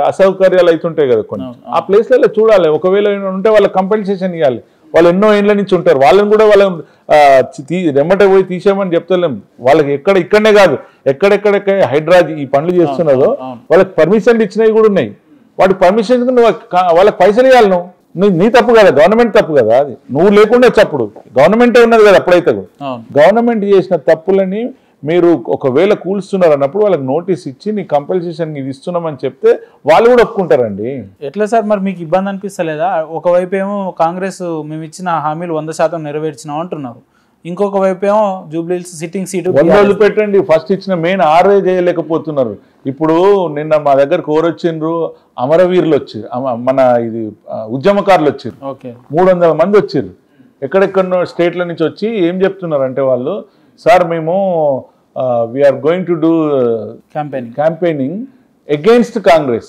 అసౌకర్యాలు అవుతుంటాయి కదా కొన్ని. ఆ ప్లేస్లలో చూడాలి. ఒకవేళ ఉంటే వాళ్ళకి కంపెన్సేషన్ ఇవ్వాలి. వాళ్ళు ఎన్నో ఏళ్ళ నుంచి ఉంటారు, వాళ్ళని కూడా వాళ్ళని రెమ్మట పోయి తీసేయమని చెప్తలేం. వాళ్ళకి ఇక్కడనే కాదు, ఎక్కడెక్కడెక్కడ హైడ్రా ఈ పనులు చేస్తున్నదో వాళ్ళకి పర్మిషన్లు ఇచ్చినవి కూడా ఉన్నాయి. వాటి పర్మిషన్ వాళ్ళకి పైసలు ఇవ్వాలి. నువ్వు నీ తప్పు కదా, గవర్నమెంట్ తప్పు కదా. అది నువ్వు లేకుండా చప్పుడు గవర్నమెంటే ఉన్నది కదా. అప్పుడైతే గవర్నమెంట్ చేసిన తప్పులని మీరు ఒకవేళ కూల్స్తున్నారు అన్నప్పుడు వాళ్ళకి నోటీస్ ఇచ్చి నీ కంపల్సేషన్ ఇది ఇస్తున్నామని చెప్తే వాళ్ళు కూడా ఒప్పుకుంటారండి. ఎట్లా సార్ మరి మీకు ఇబ్బంది అనిపిస్తలేదా? ఒకవైపు ఏమో కాంగ్రెస్ మేము ఇచ్చిన హామీలు 100% నెరవేర్చినాం అంటున్నారు, ఇంకొక వైపు ఏమో జూబ్లీహిల్స్ సిట్టింగ్ సీటు పెట్టండి. ఫస్ట్ ఇచ్చిన మెయిన్ 6 చేయలేకపోతున్నారు. ఇప్పుడు నిన్న మా దగ్గరకు వచ్చిండ్రు అమరవీరులు వచ్చారు, మన ఇది ఉద్యమకారులు వచ్చారు, 300 మంది వచ్చారు. ఎక్కడెక్కడో స్టేట్ల నుంచి వచ్చి ఏం చెప్తున్నారు అంటే వాళ్ళు, సార్ మేము we are going to do campaigning against Congress,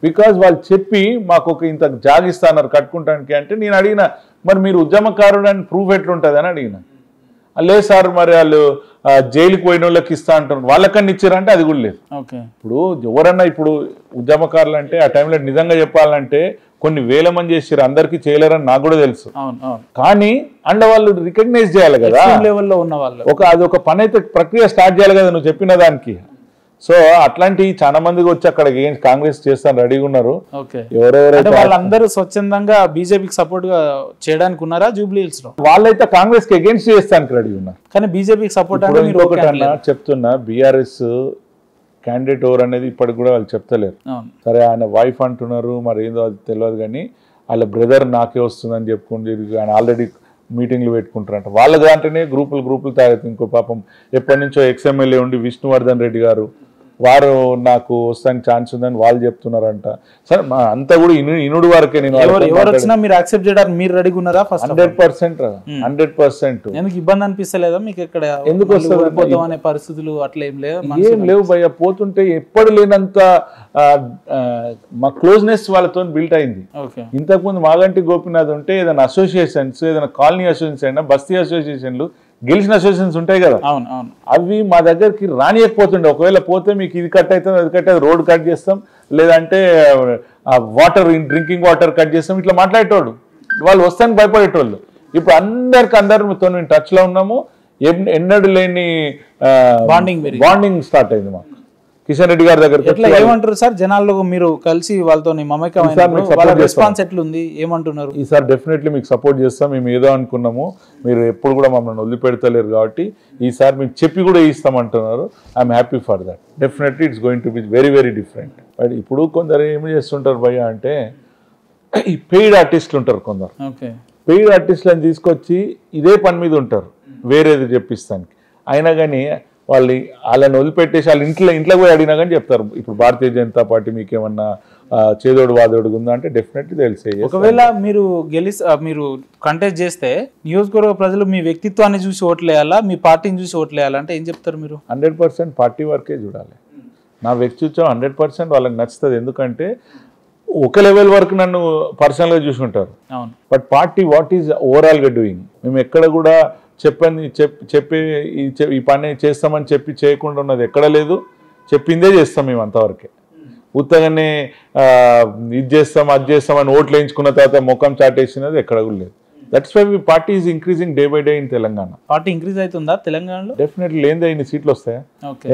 because వాళ్ళు చెప్పి మాకు ఒక ఇంత జాగిస్తున్నారు కట్టుకుంటానికి. అంటే నేను అడిగిన, మరి మీరు ఉద్యమకారుడు అని ప్రూఫ్ ఎట్లుంటుంది అని అడిగిన. లేదు సార్ మరి వాళ్ళు జైలుకి పోయిన వాళ్ళకి ఇస్తా అంటారు, వాళ్ళకన్నా ఇచ్చారంటే అది కూడా లేదు. ఇప్పుడు ఎవరన్నా ఇప్పుడు ఉద్యమకారులు అంటే ఆ టైంలో నిజంగా చెప్పాలంటే కొన్ని వేల మంది చేసారు, అందరికీ చేయలేరని నాకు కూడా తెలుసు. కానీ అండ్ వాళ్ళు రికగ్నైజ్ చేయాలి కదా లెవెల్లో ఉన్న వాళ్ళు. అది ఒక పని అయితే ప్రక్రియ స్టార్ట్ చేయాలి కదా నువ్వు చెప్పిన దానికి. సో అట్లాంటి చాలా మందికి వచ్చి అక్కడ కాంగ్రెస్ చేస్తాను రెడీగా ఉన్నారు. ఎవరెవరైతే వాళ్ళందరూ స్వచ్ఛందంగా బీజేపీకి సపోర్ట్ గా చేయడానికి ఉన్నారా జూబ్లీహిల్స్ లో? వాళ్ళైతే కాంగ్రెస్ కి అగేన్స్ట్ చేస్తానికి రెడీ ఉన్నారు. కానీ బీజేపీకి సపోర్ట్ చెప్తున్నా, బీఆర్ఎస్ క్యాండిడేట్ ఎవరు అనేది ఇప్పటికి కూడా వాళ్ళు చెప్తలేరు. సరే ఆయన వైఫ్ అంటున్నారు, మరి ఏందో అది తెలియదు. కానీ వాళ్ళ బ్రదర్ నాకే వస్తుందని చెప్పుకుంటే ఆయన ఆల్రెడీ మీటింగ్లు పెట్టుకుంటారంట. వాళ్ళ దాంట్లోనే గ్రూపులు తయారవుతుంది. ఇంకో పాపం ఎప్పటి నుంచో ఎక్స్ఎమ్మెల్యే ఉండి విష్ణువర్ధన్ రెడ్డి గారు వారు నాకు వస్తానికి ఛాన్స్ ఉందని వాళ్ళు చెప్తున్నారంట. సరే అంతా కూడా ఇనుడు వరకే. నేను ఎవరు వచ్చినా మీరు యాక్సెప్ట్ చేయడానికి మీరు రెడీగా ఉన్నారా? 100%. ఎందుకు ఇబ్బంది అనిపిస్తలేదా మీకు? ఇక్కడ ఎందుకు వస్తుంది అనే పరిస్థితులు అట్లా ఏం లేవు భయ్య. పోతుంటే ఎప్పుడు లేనంత మా క్లోజ్నెస్ వాళ్ళతో బిల్ట్ అయింది. ఇంతకుముందు మాగంటి గోపీనాథ్ ఉంటే ఏదైనా అసోసియేషన్స్, ఏదైనా కాలనీ అసోసియేషన్ అయినా, బస్తీ అసోసియేషన్లు, గెలిచిన అసోసియేషన్స్ ఉంటాయి కదా, అవి మా దగ్గరికి రానియకపోతుండే. ఒకవేళ పోతే మీకు ఇది కట్ అవుతుంది, అది కట్ అవుతుంది, రోడ్ కట్ చేస్తాం, లేదంటే వాటర్ డ్రింకింగ్ వాటర్ కట్ చేస్తాం, ఇట్లా మాట్లాడేటోళ్ళు. వాళ్ళు వస్తానికి భయపడేటోళ్ళు. ఇప్పుడు అందరితో మేము టచ్లో ఉన్నాము. ఎన్నడూ లేని బాండింగ్ స్టార్ట్ అయింది మాకు కిషన్ రెడ్డి గారి దగ్గర. ఎట్లా ఏమంటారు సార్ జనాల్లో మీరు కలిసి వాళ్ళతో రెస్పాన్స్ ఎట్లుంది, ఏమంటున్నారు? ఈసారి డెఫినెట్లీ మీకు సపోర్ట్ చేస్తాం. మేము ఏదో అనుకున్నాము, మీరు ఎప్పుడు కూడా మమ్మల్ని వదిలిపెడతలేరు కాబట్టి ఈసారి మీకు చెప్పి కూడా ఇస్తామంటున్నారు. I'm happy for that. Definitely it's going to be very very different. But ఇప్పుడు కొందరు ఏమి చేస్తుంటారు భయ్య అంటే, ఈ పెయిడ్ ఆర్టిస్టులు ఉంటారు కొందరు. పెయిడ్ ఆర్టిస్టులను తీసుకొచ్చి ఇదే పని మీద ఉంటారు, వేరేది చెప్పిస్తానికి. అయినా కానీ వాళ్ళని వదిలిపెట్టేసి వాళ్ళ ఇంట్లో పోయి అడిగినా కానీ చెప్తారు, ఇప్పుడు భారతీయ జనతా పార్టీ మీకు ఏమన్నా చేదోడు వాదోడు ఉందా అంటే డెఫినెట్లీ తెలిసే. ఒకవేళ మీరు కంటెస్ట్ చేస్తే నియోజకవర్గ ప్రజలు మీ వ్యక్తిత్వాన్ని చూసి ఓట్లేయాలా, మీ పార్టీని చూసి ఓట్లేయాలా అంటే ఏం చెప్తారు మీరు? 100% పార్టీ వర్కే చూడాలి. నా వ్యక్తిత్వం 100% వాళ్ళకి నచ్చుతుంది. ఎందుకంటే ఒక లెవెల్ వరకు నన్ను పర్సనల్గా చూసుకుంటారు, బట్ పార్టీ వాట్ ఈజ్ ఓవరాల్గా డూయింగ్. మేము ఎక్కడ కూడా చెప్పి ఈ పని చేస్తామని చెప్పి చేయకుండా ఉన్నది ఎక్కడ లేదు. చెప్పిందే చేస్తాం మేము అంతవరకే. ఉత్తగానే ఇది చేస్తాం అది చేస్తామని ఓట్లు వేయించుకున్న తర్వాత ముఖం చాటేసినది ఎక్కడ కూడా లేదు. That's why party is increasing day by day in Telangana. Party increase అవుతుందా తెలంగాణలో? డెఫినెట్లీ. లేదే ఇన్ని సీట్లు వస్తాయా?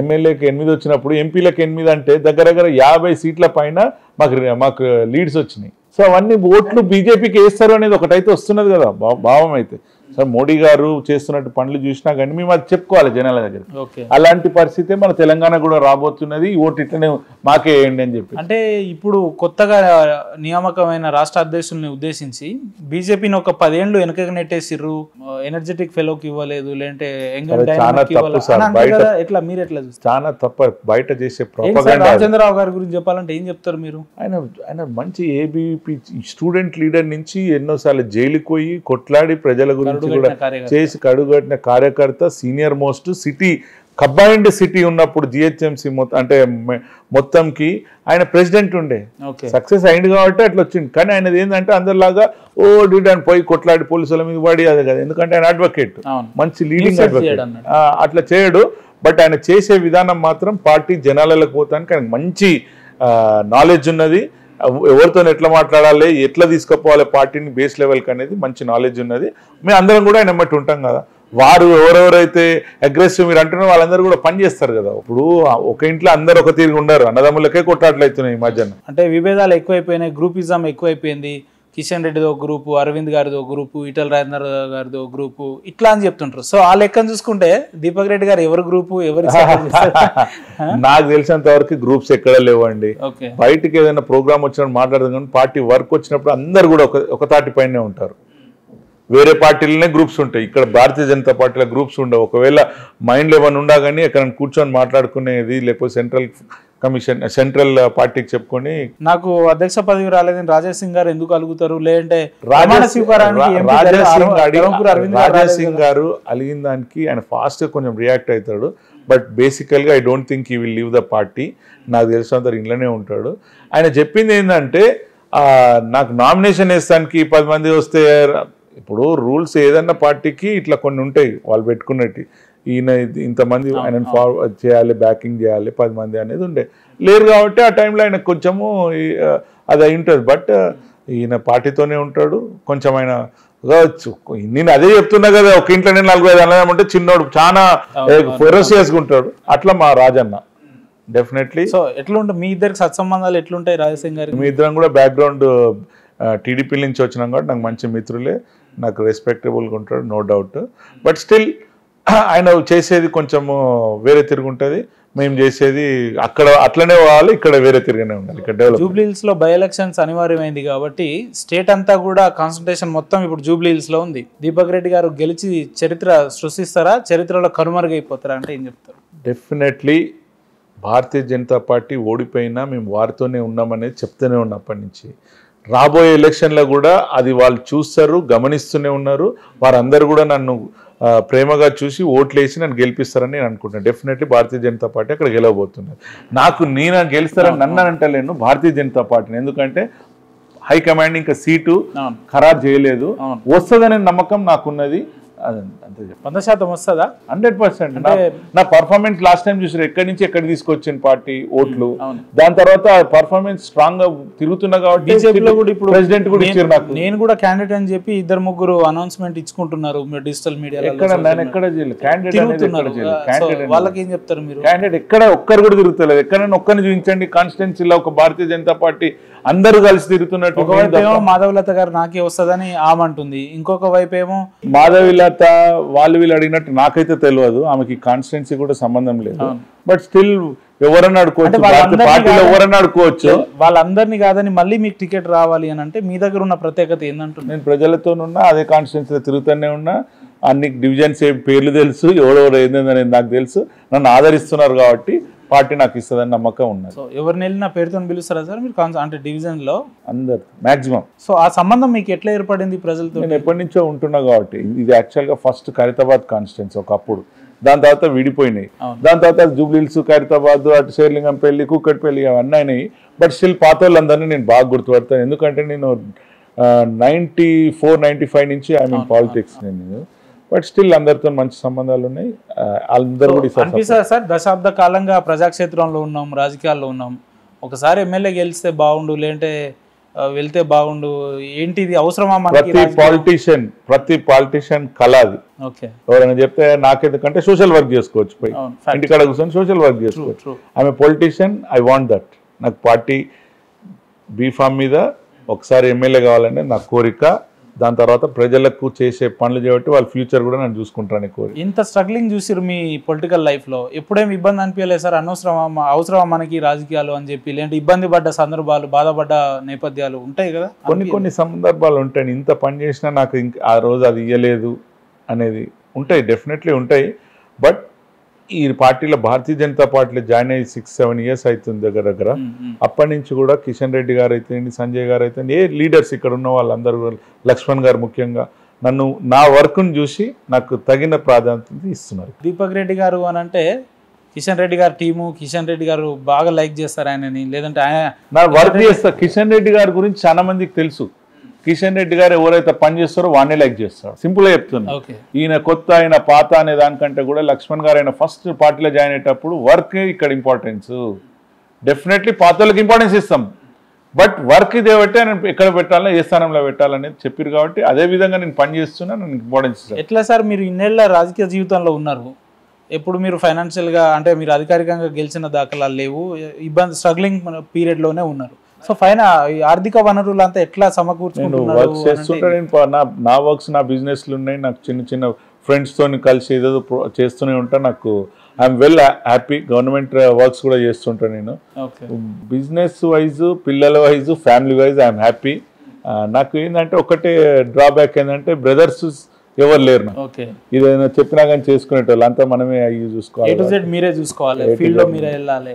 ఎమ్మెల్యేకి 8 వచ్చినప్పుడు ఎంపీలకు 8 అంటే దగ్గర 50 సీట్ల పైన మాకు లీడ్స్ వచ్చినాయి. సో అవన్నీ ఓట్లు బీజేపీకి వేస్తారు అనేది ఒకటైతే వస్తున్నది కదా భావం. అయితే సార్ మోడీ గారు చేస్తున్నట్టు పనులు చూసినా కానీ మేము అది చెప్పుకోవాలి జనాల దగ్గర. అలాంటి పరిస్థితే మన తెలంగాణ కూడా రాబోతున్నది. ఓటు ఇట్లనే మాకే వేయండి అని చెప్పి. అంటే ఇప్పుడు కొత్తగా నియామకమైన రాష్ట్ర అధ్యక్షుల్ని ఉద్దేశించి బీజేపీని ఒక 10 ఏళ్ళు వెనకకి నెట్టేసిర్రు, ఎనర్జెటిక్ ఫెలోకి ఇవ్వలేదు, లేదంటే చాలా తప్ప బయట చేసే ప్రోపగండా. రాజేంద్రరావు గారి గురించి చెప్పాలంటే ఏం చెప్తారు మీరు? ఆయన మంచి ఏబీపీ స్టూడెంట్ లీడర్ నుంచి ఎన్నోసార్లు జైలుకి పోయి కొట్లాడి ప్రజల గురించి కూడా చేసి కడుగట్టిన కార్యకర్త, senior most. City combined city ఉన్నప్పుడు జిహెచ్ఎంసీ అంటే మొత్తంకి ఆయన ప్రెసిడెంట్ ఉండే. సక్సెస్ అయింది కాబట్టి అట్లా వచ్చింది. కానీ ఆయనది ఏంటంటే అందరిలాగా అని పోయి కొట్లాడి పోలీసుల మీద పడి అదే కదా. ఎందుకంటే ఆయన అడ్వకేట్, మంచి లీడింగ్ అడ్వకేట్. అట్లా చేయడు. బట్ ఆయన చేసే విధానం మాత్రం పార్టీ జనాలకు పోతానికి ఆయనకు మంచి నాలెడ్జ్ ఉన్నది. ఎవరితో ఎట్లా మాట్లాడాలి, ఎట్లా తీసుకుపోవాలి పార్టీని బేస్ లెవెల్కి అనేది మంచి నాలెడ్జ్ ఉన్నది. మేము అందరం కూడా ఆయన బట్టి ఉంటాం కదా. వారు ఎవరెవరైతే అగ్రెసివ్ మీరు అంటున్నారో వాళ్ళందరూ కూడా పని చేస్తారు కదా. ఇప్పుడు ఒక ఇంట్లో అందరు ఒక తీరుగా ఉండరు, అన్నదమ్ములకే కొట్లాట్లు అవుతున్నాయి ఈ మధ్యన. అంటే విభేదాలు ఎక్కువైపోయినాయి, గ్రూపిజం ఎక్కువైపోయింది. కిషన్ రెడ్డిదో గ్రూపు, అరవింద్ గారిదో గ్రూపు, ఈటల రాజేందర్ గారిదో గ్రూపు, ఇట్లా అని చెప్తుంటారు. సో ఆ లెక్కను చూసుకుంటే దీపక్ రెడ్డి గారు ఎవరి గ్రూపు ఎవరి నాకు తెలిసినంత వరకు గ్రూప్స్ ఎక్కడ లేవండి. బయటకి ఏదైనా ప్రోగ్రామ్ వచ్చినప్పుడు మాట్లాడదాం కానీ పార్టీ వర్క్ వచ్చినప్పుడు అందరు కూడా ఒక తాటి పైనే ఉంటారు. వేరే పార్టీలనే గ్రూప్స్ ఉంటాయి, ఇక్కడ భారతీయ జనతా పార్టీలో గ్రూప్స్ ఉండవు. ఒకవేళ మైండ్లో ఏమైనా ఉండా కానీ ఎక్కడ కూర్చొని మాట్లాడుకునేది, లేకపోతే సెంట్రల్ పార్టీకి చెప్పుకొని. నాకు అధ్యక్ష పదవి రాలేదని రాజేష్ సింగ్ గారు ఎందుకు అలుగుతారు? లేదంటే రాజేష్ సింగ్ గారు అలిగిన దానికి ఆయన ఫాస్ట్గా కొంచెం రియాక్ట్ అవుతాడు. బట్ బేసికల్గా I don't think he will leave the party. నాకు తెలిసినంత ఇంట్లోనే ఉంటాడు. ఆయన చెప్పింది ఏంటంటే నాకు నామినేషన్ వేస్తానికి 10 మంది వస్తే, ఇప్పుడు రూల్స్ ఏదన్నా పార్టీకి ఇట్లా కొన్ని ఉంటాయి వాళ్ళు పెట్టుకున్నట్టు. ఈయన ఇంతమంది ఆయనను ఫార్వర్డ్ చేయాలి, బ్యాకింగ్ చేయాలి 10 మంది అనేది ఉండే. లేరు కాబట్టి ఆ టైంలో ఆయన కొంచెము అది అయి ఉంటుంది. బట్ ఈయన పార్టీతోనే ఉంటాడు. కొంచెం ఆయన నేను అదే చెప్తున్నా కదా, ఒక ఇంట్లో 4-5 అన్నదమ్ముంటే చిన్నోడు చాలా ఫెరోసియస్గా ఉంటాడు. అట్లా మా రాజన్న డెఫినెట్లీ. సో ఎట్లుంటాయి మీ ఇద్దరికి సత్సంబంధాలు ఎట్లుంటాయి రాజేష్ సింగ్ గారు? మీ ఇద్దరం కూడా బ్యాక్గ్రౌండ్ టీడీపీ నుంచి వచ్చినాం కాబట్టి నాకు మంచి మిత్రులే, నాకు రెస్పెక్టబుల్గా ఉంటాడు, నో డౌట్. బట్ స్టిల్ ఆయన చేసేది కొంచెము వేరే తిరుగుంటుంది. మేము చేసేది అక్కడ అట్లనే పోవాలి, ఇక్కడ వేరే తిరిగానే ఉండాలి. ఇక్కడ డెవలప్ జూబ్లీహిల్స్ లో బై ఎలక్షన్స్ అనివార్యమైంది కాబట్టి స్టేట్ అంతా కూడా కాన్సన్ట్రేషన్ మొత్తం ఇప్పుడు జూబ్లీహిల్స్ లో ఉంది. దీపక్ రెడ్డి గారు గెలిచి చరిత్ర సృష్టిస్తారా, చరిత్రలో కనుమరుగైపోతారా అంటే ఏం చెప్తారు? డెఫినెట్లీ భారతీయ జనతా పార్టీ ఓడిపోయినా మేము వారితోనే ఉన్నామనేది చెప్తూనే ఉన్నప్పటి నుంచి. రాబోయే ఎలక్షన్లో కూడా అది వాళ్ళు చూస్తారు, గమనిస్తూనే ఉన్నారు. వారందరూ కూడా నన్ను ప్రేమగా చూసి ఓట్లు వేసి నన్ను గెలిపిస్తారని నేను అనుకుంటున్నాను. డెఫినెట్లీ భారతీయ జనతా పార్టీ అక్కడ గెలవబోతున్నారు. నేను గెలుస్తారని నన్ను అంటలేను, భారతీయ జనతా పార్టీని. ఎందుకంటే హైకమాండ్ ఇంకా సీటు ఖరారు చేయలేదు, వస్తుందనే నమ్మకం నాకున్నది. అంతే 100% వస్తుందా? 100%. నా పర్ఫార్మెన్స్ లాస్ట్ టైం చూసారు, ఎక్కడి నుంచి ఎక్కడ తీసుకొచ్చిన పార్టీ ఓట్లు. దాని తర్వాత పర్ఫార్మెన్స్ స్ట్రాంగ్ గా తిరుగుతున్నా కాబట్టి బీజేపీలో కూడా ఇప్పుడు ప్రెసిడెంట్ కూడా ఇచ్చారు నాకు. నేను కూడా క్యాండిడేట్ అని చెప్పి 2-3 అనౌన్స్మెంట్ ఇచ్చుకుంటున్నారు డిజిటల్ మీడియాలో. ఎక్కడ నేను ఎక్కడ చేయలేదు క్యాండిడేట్. వాళ్ళకి ఏం చెప్తారు మీరు? క్యాండిడేట్ ఎక్కడ ఒక్కరు కూడా తిరుగుతలేదు. ఎక్కడైనా ఒక్కరిని చూపించండి కాన్స్టిట్యున్సీలో ఒక భారతీయ జనతా పార్టీ అందరూ కలిసి తిరుగుతున్నట్టు. ఒకవైపు ఏమో మాధవలత గారు నాకే వస్తుందని ఆమంటుంది, ఇంకొక వైపు ఏమో మాధవలత వీళ్ళు అడిగినట్టు నాకైతే తెలియదు, ఆమెకి కాన్స్టిట్యున్సీ కూడా సంబంధం లేదు. బట్ స్టిల్ ఎవరన్నా అడుకోవచ్చు, పార్టీలో ఎవరన్నా అడుకోవచ్చు. వాళ్ళందరినీ కాదని మళ్ళీ మీకు టికెట్ రావాలి అని అంటే మీ దగ్గర ఉన్న ప్రత్యేకత ఏంటంటే, నేను ప్రజలతోనున్నా, అదే కాన్స్టిట్యున్సీలో తిరుగుతూనే ఉన్నా, అన్ని డివిజన్స్ పేర్లు తెలుసు, ఎవరెవరు ఏందనేది నాకు తెలుసు. నన్ను ఆదరిస్తున్నారు కాబట్టి పార్టీ నాకు ఇస్తుందని నమ్మకం ఉన్నది. సో ఎవరిని వెళ్ళినా పేరుతో పిలుస్తారా సార్ మీరు అంటే డివిజన్ లో? అందరు మాక్సిమం. సో ఆ సంబంధం మీకు ఎట్లా ఏర్పడింది ప్రజలతో? నేను ఎప్పటి నుంచో ఉంటున్నా కాబట్టి. ఇది యాక్చువల్గా ఫస్ట్ ఖైరతాబాద్ కాన్స్టిట్యున్సీ ఒకప్పుడు, దాని తర్వాత విడిపోయినాయి. దాని తర్వాత జూబ్లీహిల్స్, ఖైరతాబాద్, అటు శేర్లింగంపల్లి, కూకట్పల్లి అవన్నీ అయినాయి. బట్ స్టిల్ పాత వాళ్ళందరినీ నేను బాగా గుర్తుపడతాను. ఎందుకంటే నేను 94-95 నుంచి ఐ మీన్ పాలిటిక్స్ నేను. బట్ స్టిల్ అందరితో మంచి సంబంధాలు ఉన్నాయి. అందరూ కూడా అనిపిస్తుంది సార్, దశాబ్ద కాలంగా ప్రజాక్షేత్రంలో ఉన్నాం, రాజకీయాల్లో ఉన్నాం, ఒకసారి ఎమ్మెల్యే గెలిస్తే బాగుండు, లేదంటే వెళ్తే బాగుండు, ఏంటిది అవసరమా? ప్రతి పాలిటిషియన్ కళ అది. ఎవరైనా చెప్తే నాకెందుకంటే సోషల్ వర్క్ చేసుకోవచ్చు, పోయి ఇంటికాడ కూర్చొని సోషల్ వర్క్ చేసుకోవచ్చు. ఆమె పొలిటీషియన్, ఐ వాంట్ దట్. నాకు పార్టీ బీఫామ్ మీద ఒకసారి ఎమ్మెల్యే కావాలంటే నా కోరిక. దాని తర్వాత ప్రజలకు చేసే పనులు చేయబట్టి వాళ్ళ ఫ్యూచర్ కూడా నేను చూసుకుంటాను. కోరి ఇంత స్ట్రగ్లింగ్ చూసిరు మీ పొలిటికల్ లైఫ్లో, ఎప్పుడేమి ఇబ్బంది అనిపించలేదు సార్? అవసరమా మనకి రాజకీయాలు అని చెప్పి, లేదంటే ఇబ్బంది పడ్డ సందర్భాలు, బాధపడ్డ నేపథ్యాలు ఉంటాయి కదా? కొన్ని సందర్భాలు ఉంటాయి. ఇంత పని చేసినా నాకు ఆ రోజు అది ఇయ్యలేదు అనేది ఉంటాయి, డెఫినెట్లీ ఉంటాయి. బట్ ఈ పార్టీలో భారతీయ జనతా పార్టీలో జాయిన్ అయ్యి 6-7 ఇయర్స్ అవుతుంది దగ్గర. అప్పటి నుంచి కూడా కిషన్ రెడ్డి గారు అయితే, సంజయ్ గారు అయితే, ఏ లీడర్స్ ఇక్కడ ఉన్న వాళ్ళందరూ, లక్ష్మణ్ గారు ముఖ్యంగా, నన్ను నా వర్క్ను చూసి నాకు తగిన ప్రాధాన్యత ఇస్తున్నారు. దీపక్ రెడ్డి గారు అని అంటే కిషన్ రెడ్డి గారు టీము, కిషన్ రెడ్డి గారు బాగా లైక్ చేస్తారు ఆయనని, లేదంటే ఆయన నా వర్క్ చేస్తా. కిషన్ రెడ్డి గారి గురించి చాలా మందికి తెలుసు. కిషన్ రెడ్డి గారు ఎవరైతే పని చేస్తారో వాడినే లైక్ చేస్తారు. సింపుల్గా చెప్తున్నా. ఈయన కొత్త, ఆయన పాత అనే దానికంటే కూడా లక్ష్మణ్ గారు ఆయన ఫస్ట్ పార్టీలో జాయిన్ అయ్యేటప్పుడు వర్క్ ఇక్కడ ఇంపార్టెన్స్. డెఫినెట్లీ పాత వాళ్ళకి ఇంపార్టెన్స్ ఇస్తాం, బట్ వర్క్ ఇదే బట్టి నేను ఎక్కడ పెట్టాలో, ఏ స్థానంలో పెట్టాలనేది చెప్పారు కాబట్టి అదే విధంగా నేను పని చేస్తున్నా, నేను ఇంపార్టెన్స్ ఇస్తాను. ఎట్లా సార్ మీరు ఇన్నేళ్ల రాజకీయ జీవితంలో ఉన్నారు, ఎప్పుడు మీరు ఫైనాన్షియల్గా అంటే మీరు అధికారికంగా గెలిచిన దాఖలాలు లేవు, ఇబ్బంది స్ట్రగ్లింగ్ పీరియడ్లోనే ఉన్నారు. సో ఆర్థిక వనరులు అంతా ఎట్లా సమకూర్చుకుంటున్నారు? వర్క్ చేస్తుంటా. నా వర్క్స్, నా బిజినెస్లు ఉన్నాయి. నాకు చిన్న ఫ్రెండ్స్తో కలిసి ఏదో చేస్తూనే ఉంటా. నాకు I'm well happy. Government works కూడా చేస్తుంటా నేను. బిజినెస్ వైజ్, పిల్లల wise, family wise I'm happy. నాకు ఏంటంటే ఒకటే డ్రాబ్యాక్ ఏంటంటే బ్రదర్స్ ఎవరు లేరు. ఇదైనా చెప్పినా కానీ చేసుకునేటోళ్ళు అంతా మనమే అవి చూసుకోవాలి, మీరే చూసుకోవాలి, ఫీల్డ్లో మీరే వెళ్ళాలి.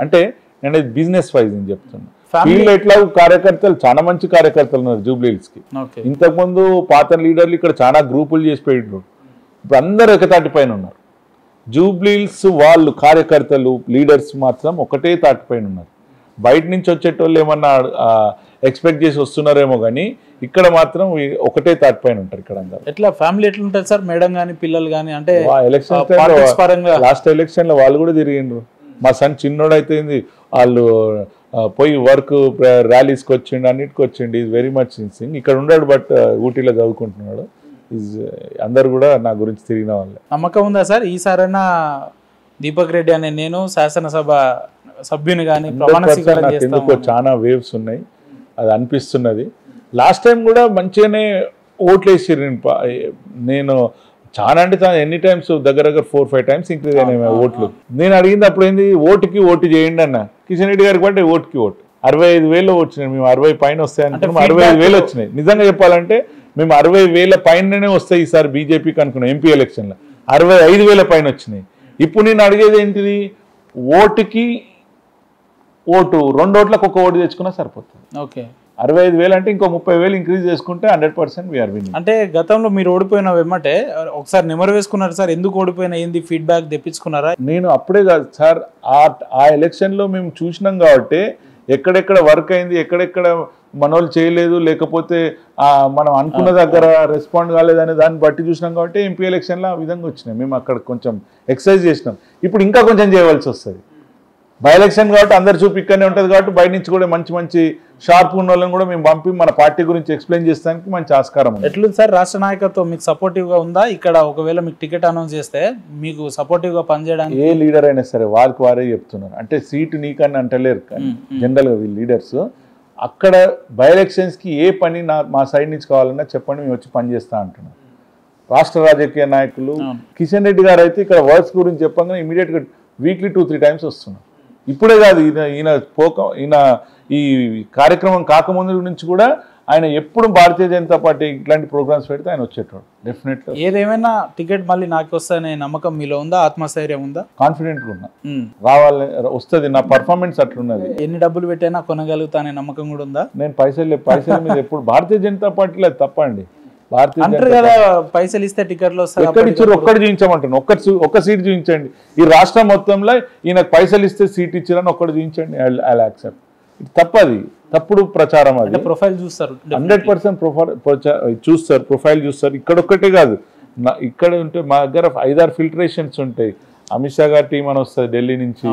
అంటే నేను బిజినెస్ వైజ్ అని చెప్తున్నా. ఫీల్డ్ ఎట్లా కార్యకర్తలు, చాలా మంచి కార్యకర్తలు ఉన్నారు జూబ్లీహిల్స్ కి. ఇంతకుముందు పాత లీడర్లు ఇక్కడ చాలా గ్రూపులు చేసి పెట్టారు. ఇప్పుడు అందరూ ఒకతాటి పైన ఉన్నారు. జూబ్లీహిల్స్ వాళ్ళు కార్యకర్తలు, లీడర్స్ మాత్రం ఒకటే తాటి పైన ఉన్నారు. బయట నుంచి వచ్చేటోళ్ళు ఏమన్నా ఎక్స్పెక్ట్ చేసి వస్తున్నారేమో కానీ ఇక్కడ మాత్రం ఒకటే తాటి పైన ఉంటారు. ఇక్కడ అందరూ ఎట్లా ఫ్యామిలీ ఎట్లా ఉంటుంది సార్? మేడం కానీ పిల్లలు కానీ? అంటే లాస్ట్ ఎలక్షన్ లో వాళ్ళు కూడా తిరిగిండ్రు. మా సన్ చిన్నోడు అయితే వాళ్ళు పోయి వర్క్ ర్యాలీస్కి వచ్చిండు, అన్నిటికి వచ్చిండు. Is very much sincere. ఇక్కడ ఉన్నాడు, బట్ ఊటీలో చదువుకుంటున్నాడు. అందరు కూడా నా గురించి తిరిగిన వాళ్ళే. నమ్మకం ఉందా సార్ ఈసారైనా దీపక్ రెడ్డి అనే నేను శాసనసభ సభ్యుని కానీ ఎందుకో చాలా వేవ్స్ ఉన్నాయి, అది అనిపిస్తున్నది. లాస్ట్ టైం కూడా మంచిగానే ఓట్లు వేసారు. నేను చాలా అంటే ఎన్ని టైమ్స్ దగ్గర 4-5 times ఇంక్రీజ్ అయినాయి ఓట్లు. నేను అడిగింది అప్పుడు ఏంది, ఓటుకి ఓటు చేయండి అన్న. కిషన్ రెడ్డి గారికి బట్టి ఓటుకి ఓటు 65,000 వచ్చినాయి. మేము 60 పైన వస్తాయనుకున్నాం, 65,000 వచ్చినాయి. నిజంగా చెప్పాలంటే మేము 60,000 పైననే వస్తాయి ఈసారి బీజేపీకి అనుకున్నాం. ఎంపీ ఎలక్షన్లో 65,000 పైన వచ్చినాయి. ఇప్పుడు నేను అడిగేది ఏంటిది, ఓటుకి ఓటు 2 ఓట్లకు 1 ఓటు తెచ్చుకున్నా సరిపోతుంది. ఓకే, 65,000 అంటే ఇంకో 30,000 ఇంక్రీజ్ చేసుకుంటే 100% వీఆర్ విన్నింగ్. అంటే గతంలో మీరు ఓడిపోయిన వెమ్మటే ఒకసారి నెమరు వేసుకున్నారు సార్, ఎందుకు ఓడిపోయినా ఏంది ఫీడ్బ్యాక్ తెప్పించుకున్నారా? నేను అప్పుడే కాదు సార్, ఆ ఎలక్షన్లో మేము చూసినాం కాబట్టి ఎక్కడెక్కడ వర్క్ అయింది, ఎక్కడెక్కడ మనోళ్ళు చేయలేదు, లేకపోతే మనం అనుకున్న దగ్గర రెస్పాండ్ కాలేదనే దాన్ని బట్టి చూసినాం కాబట్టి ఎంపీ ఎలక్షన్లో ఆ విధంగా వచ్చినాయి. మేము అక్కడ కొంచెం ఎక్సర్సైజ్ చేసినాం. ఇప్పుడు ఇంకా కొంచెం చేయవలసి వస్తుంది. బై ఎలక్షన్ కాబట్టి అందరు చూపు ఇక్కడనే ఉంటుంది కాబట్టి బయట నుంచి కూడా మంచి మంచి షార్ప్ ఉన్న వాళ్ళని కూడా మేము పంపి మన పార్టీ గురించి ఎక్స్ప్లెయిన్ చేస్తానికి మంచి ఆస్కారం ఉంది. ఎట్లుంది సార్ రాష్ట్ర నాయకత్వం మీకు సపోర్టివ్గా ఉందా? ఇక్కడ ఒకవేళ మీకు టికెట్ అనౌన్స్ చేస్తే మీకు సపోర్టివ్గా పనిచేయడానికి ఏ లీడర్ అయినా సరే వారికి వారే చెప్తున్నారు. అంటే సీటు నీకని అంటలేరు కానీ జనరల్గా వీళ్ళు లీడర్స్ అక్కడ బై ఎలక్షన్స్కి ఏ పని మా సైడ్ నుంచి కావాలన్నా చెప్పండి, మేము వచ్చి పని చేస్తా అంటున్నాం. రాష్ట్ర రాజకీయ నాయకులు కిషన్ రెడ్డి గారు అయితే ఇక్కడ వర్క్స్ గురించి చెప్పగానే ఇమీడియట్గా వీక్లీ 2-3 times వస్తున్నారు. ఇప్పుడే కాదు, ఈయన ఈ కార్యక్రమం కాకముందు నుంచి కూడా ఆయన ఎప్పుడు భారతీయ జనతా పార్టీ ఇట్లాంటి ప్రోగ్రామ్స్ పెడితే ఆయన వచ్చేటోడు డెఫినెట్గా. ఏదేమైనా టికెట్ మళ్ళీ నాకు వస్తాయనే నమ్మకం మీలో ఉందా? ఆత్మస్థైర్యం ఉందా? కాన్ఫిడెంట్గా ఉన్నా రావాలి, వస్తుంది. నా పర్ఫార్మెన్స్ అట్లున్నది. ఎన్ని డబ్బులు పెట్టైనా కొనగలుగుతా అనే నమ్మకం కూడా ఉందా? నేను పైసల మీద ఎప్పుడు భారతీయ జనతా పార్టీలో అది తప్పండి. అంటారు కదా పైసలు ఇస్తే టికెట్లు వస్తాయి. ఎక్కడ ఇచ్చారు? ఒక్కటి చూపించమంటాను. ఒక్క సీట్ చూపించండి. ఈ రాష్ట్రం మొత్తంలో ఈయనకు పైసలు ఇస్తే సీట్ ఇచ్చారని ఒక్కటి చూపించండి, ఐ యాక్సెప్ట్. ఇది తప్పది, తప్పుడు ప్రచారం. అది ప్రొఫైల్ చూస్తారు, 100% చూస్తారు, ప్రొఫైల్ చూస్తారు. ఇక్కడొక్కటే కాదు, ఇక్కడ ఉంటే మా దగ్గర 5-6 ఫిల్టరేషన్స్ ఉంటాయి. అమిత్ షా గారి టీం అని వస్తుంది ఢిల్లీ నుంచి,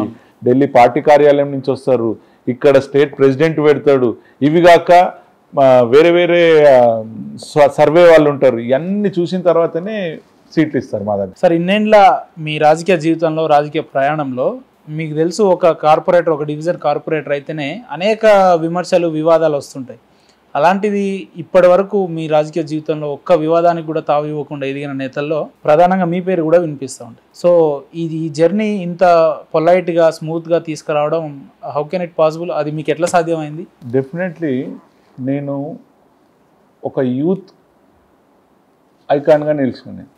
ఢిల్లీ పార్టీ కార్యాలయం నుంచి వస్తారు, ఇక్కడ స్టేట్ ప్రెసిడెంట్ పెడతాడు. ఇవి కాక వేరే వేరే సర్వే వాళ్ళు ఉంటారు. ఇవన్నీ చూసిన తర్వాతనే సీట్లు ఇస్తారు మా దగ్గర. సార్, ఇన్నేళ్ళ మీ రాజకీయ జీవితంలో, రాజకీయ ప్రయాణంలో మీకు తెలుసు ఒక కార్పొరేటర్, ఒక డివిజన్ కార్పొరేటర్ అయితేనే అనేక విమర్శలు, వివాదాలు వస్తుంటాయి. అలాంటిది ఇప్పటి వరకు మీ రాజకీయ జీవితంలో ఒక్క వివాదానికి కూడా తావు ఇవ్వకుండా ఎదిగిన నేతల్లో ప్రధానంగా మీ పేరు కూడా వినిపిస్తూ ఉంటాయి. సో ఈ జర్నీ ఇంత పొలైట్గా, స్మూత్గా తీసుకురావడం హౌ కెన్ ఇట్ పాసిబుల్? అది మీకు ఎట్లా సాధ్యమైంది? డెఫినెట్లీ నేను ఒక యూత్ ఐకాన్గా నిలుచుకున్నాను.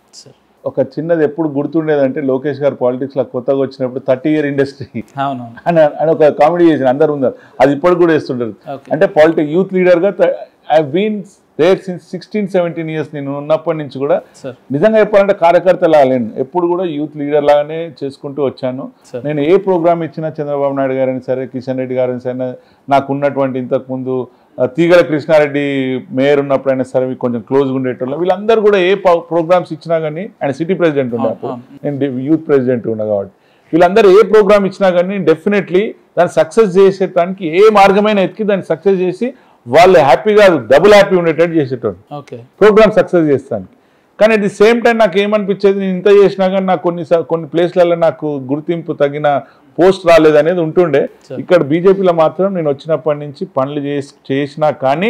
ఒక చిన్నది ఎప్పుడు గుర్తుండేదంటే, లోకేష్ గారు పాలిటిక్స్లో కొత్తగా వచ్చినప్పుడు 30-year ఇండస్ట్రీ అని ఒక కామెడీ చేసిన అందరు ఉన్నారు. అది ఇప్పుడు కూడా వేస్తుంటారు. అంటే యూత్ లీడర్గా I been there since 16-17 years. నేను ఉన్నప్పటి నుంచి కూడా నిజంగా చెప్పాలంటే కార్యకర్త లాగాలేను, ఎప్పుడు కూడా యూత్ లీడర్ లాగానే చేసుకుంటూ వచ్చాను. నేను ఏ ప్రోగ్రామ్ ఇచ్చినా చంద్రబాబు నాయుడు గారైనా సరే, కిషన్ రెడ్డి గారైనా సరే, నాకు ఉన్నటువంటి ఇంతకుముందు తీగల కృష్ణారెడ్డి మేయర్ ఉన్నప్పుడైనా సరే కొంచెం క్లోజ్గా ఉండేటోళ్ళు. వీళ్ళందరూ కూడా ఏ ప్రోగ్రామ్స్ ఇచ్చినా కానీ, ఆయన సిటీ ప్రెసిడెంట్ ఉన్నప్పుడు, నేను యూత్ ప్రెసిడెంట్ ఉన్నా కాబట్టి, వీళ్ళందరూ ఏ ప్రోగ్రామ్ ఇచ్చినా కానీ డెఫినెట్లీ దాన్ని సక్సెస్ చేసేటానికి ఏ మార్గమైనా ఎత్తికి దాన్ని సక్సెస్ చేసి వాళ్ళు హ్యాపీగా డబుల్ హ్యాపీ ఉండేటట్టు చేసేటోళ్ళు ప్రోగ్రామ్ సక్సెస్ చేస్తానికి. కానీ అట్ ది సేమ్ టైం నాకు ఏమనిపించేది, నేను ఇంత చేసినా కానీ నాకు కొన్ని ప్లేస్లలో నాకు గుర్తింపు తగిన పోస్ట్ రాలేదనేది ఉంటుండే. ఇక్కడ బీజేపీలో మాత్రం నేను వచ్చినప్పటి నుంచి పనులు చేసినా కానీ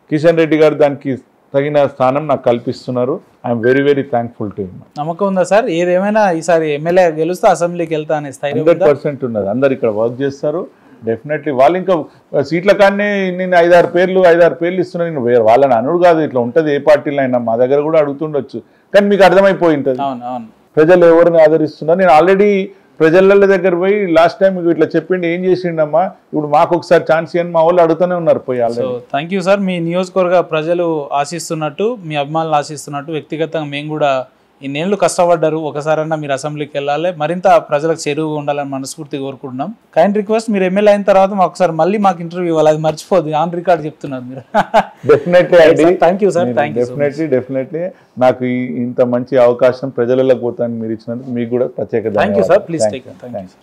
కిషన్ రెడ్డి గారు దానికి తగిన స్థానం నాకు కల్పిస్తున్నారు. I'm very very thankful to him. నమ్మకం ఉందా సార్? ఏదేమైనా ఈసారి ఎమ్మెల్యే గెలుస్తే అసెంబ్లీకి వెళ్తా అనే స్థాయి 100% ఉన్నది. అందరు ఇక్కడ వర్క్ చేస్తారు డెఫినెట్లీ. వాళ్ళు ఇంకా సీట్ల కానీ నేను 5-6 పేర్లు ఇస్తున్నా. నేను వేరే వాళ్ళని అనుడు కాదు, ఇట్లా ఉంటుంది ఏ పార్టీలో అయినా. మా దగ్గర కూడా అడుగుతుండొచ్చు, కానీ మీకు అర్థమైపోయి ఉంటుంది ప్రజలు ఎవరిని ఆదరిస్తున్నారు. నేను ఆల్రెడీ ప్రజల దగ్గర పోయి లాస్ట్ టైం ఇట్లా చెప్పిండి, ఏం చేసిండమ్మా, ఇప్పుడు మాకు ఒకసారి ఛాన్స్ ఇవ్వని మా వాళ్ళు అడుగుతూనే ఉన్నారు పోయి. Thank you sir. మీ నియోజకవర్గ ప్రజలు ఆశిస్తున్నట్టు, మీ అభిమానులు ఆశిస్తున్నట్టు వ్యక్తిగతంగా మేము కూడా ఇన్నేళ్ళు కష్టపడ్డారు, ఒకసారన్నా మీరు అసెంబ్లీకి వెళ్ళాలి, మరింత ప్రజలకు చేరువుగా ఉండాలని మనస్ఫూర్తిగా కోరుకుంటున్నాం. కైండ్ రిక్వెస్ట్, మీరు ఎమ్మెల్యే అయిన తర్వాత మాకు ఒకసారి మళ్ళీ మాకు ఇంటర్వ్యూ ఇవ్వాలి, అది మర్చిపోదు, ఆన్ రికార్డ్ చెప్తున్నారు మీరు. డెఫినెట్లీ అండి. Thank you sir. డెఫినెట్లీ నాకు ఇంత మంచి అవకాశం ప్రజలకు పోతాను మీరు ఇచ్చినందుకు మీకు కూడా ప్రత్యేక thank you sir. Please take. Thank you.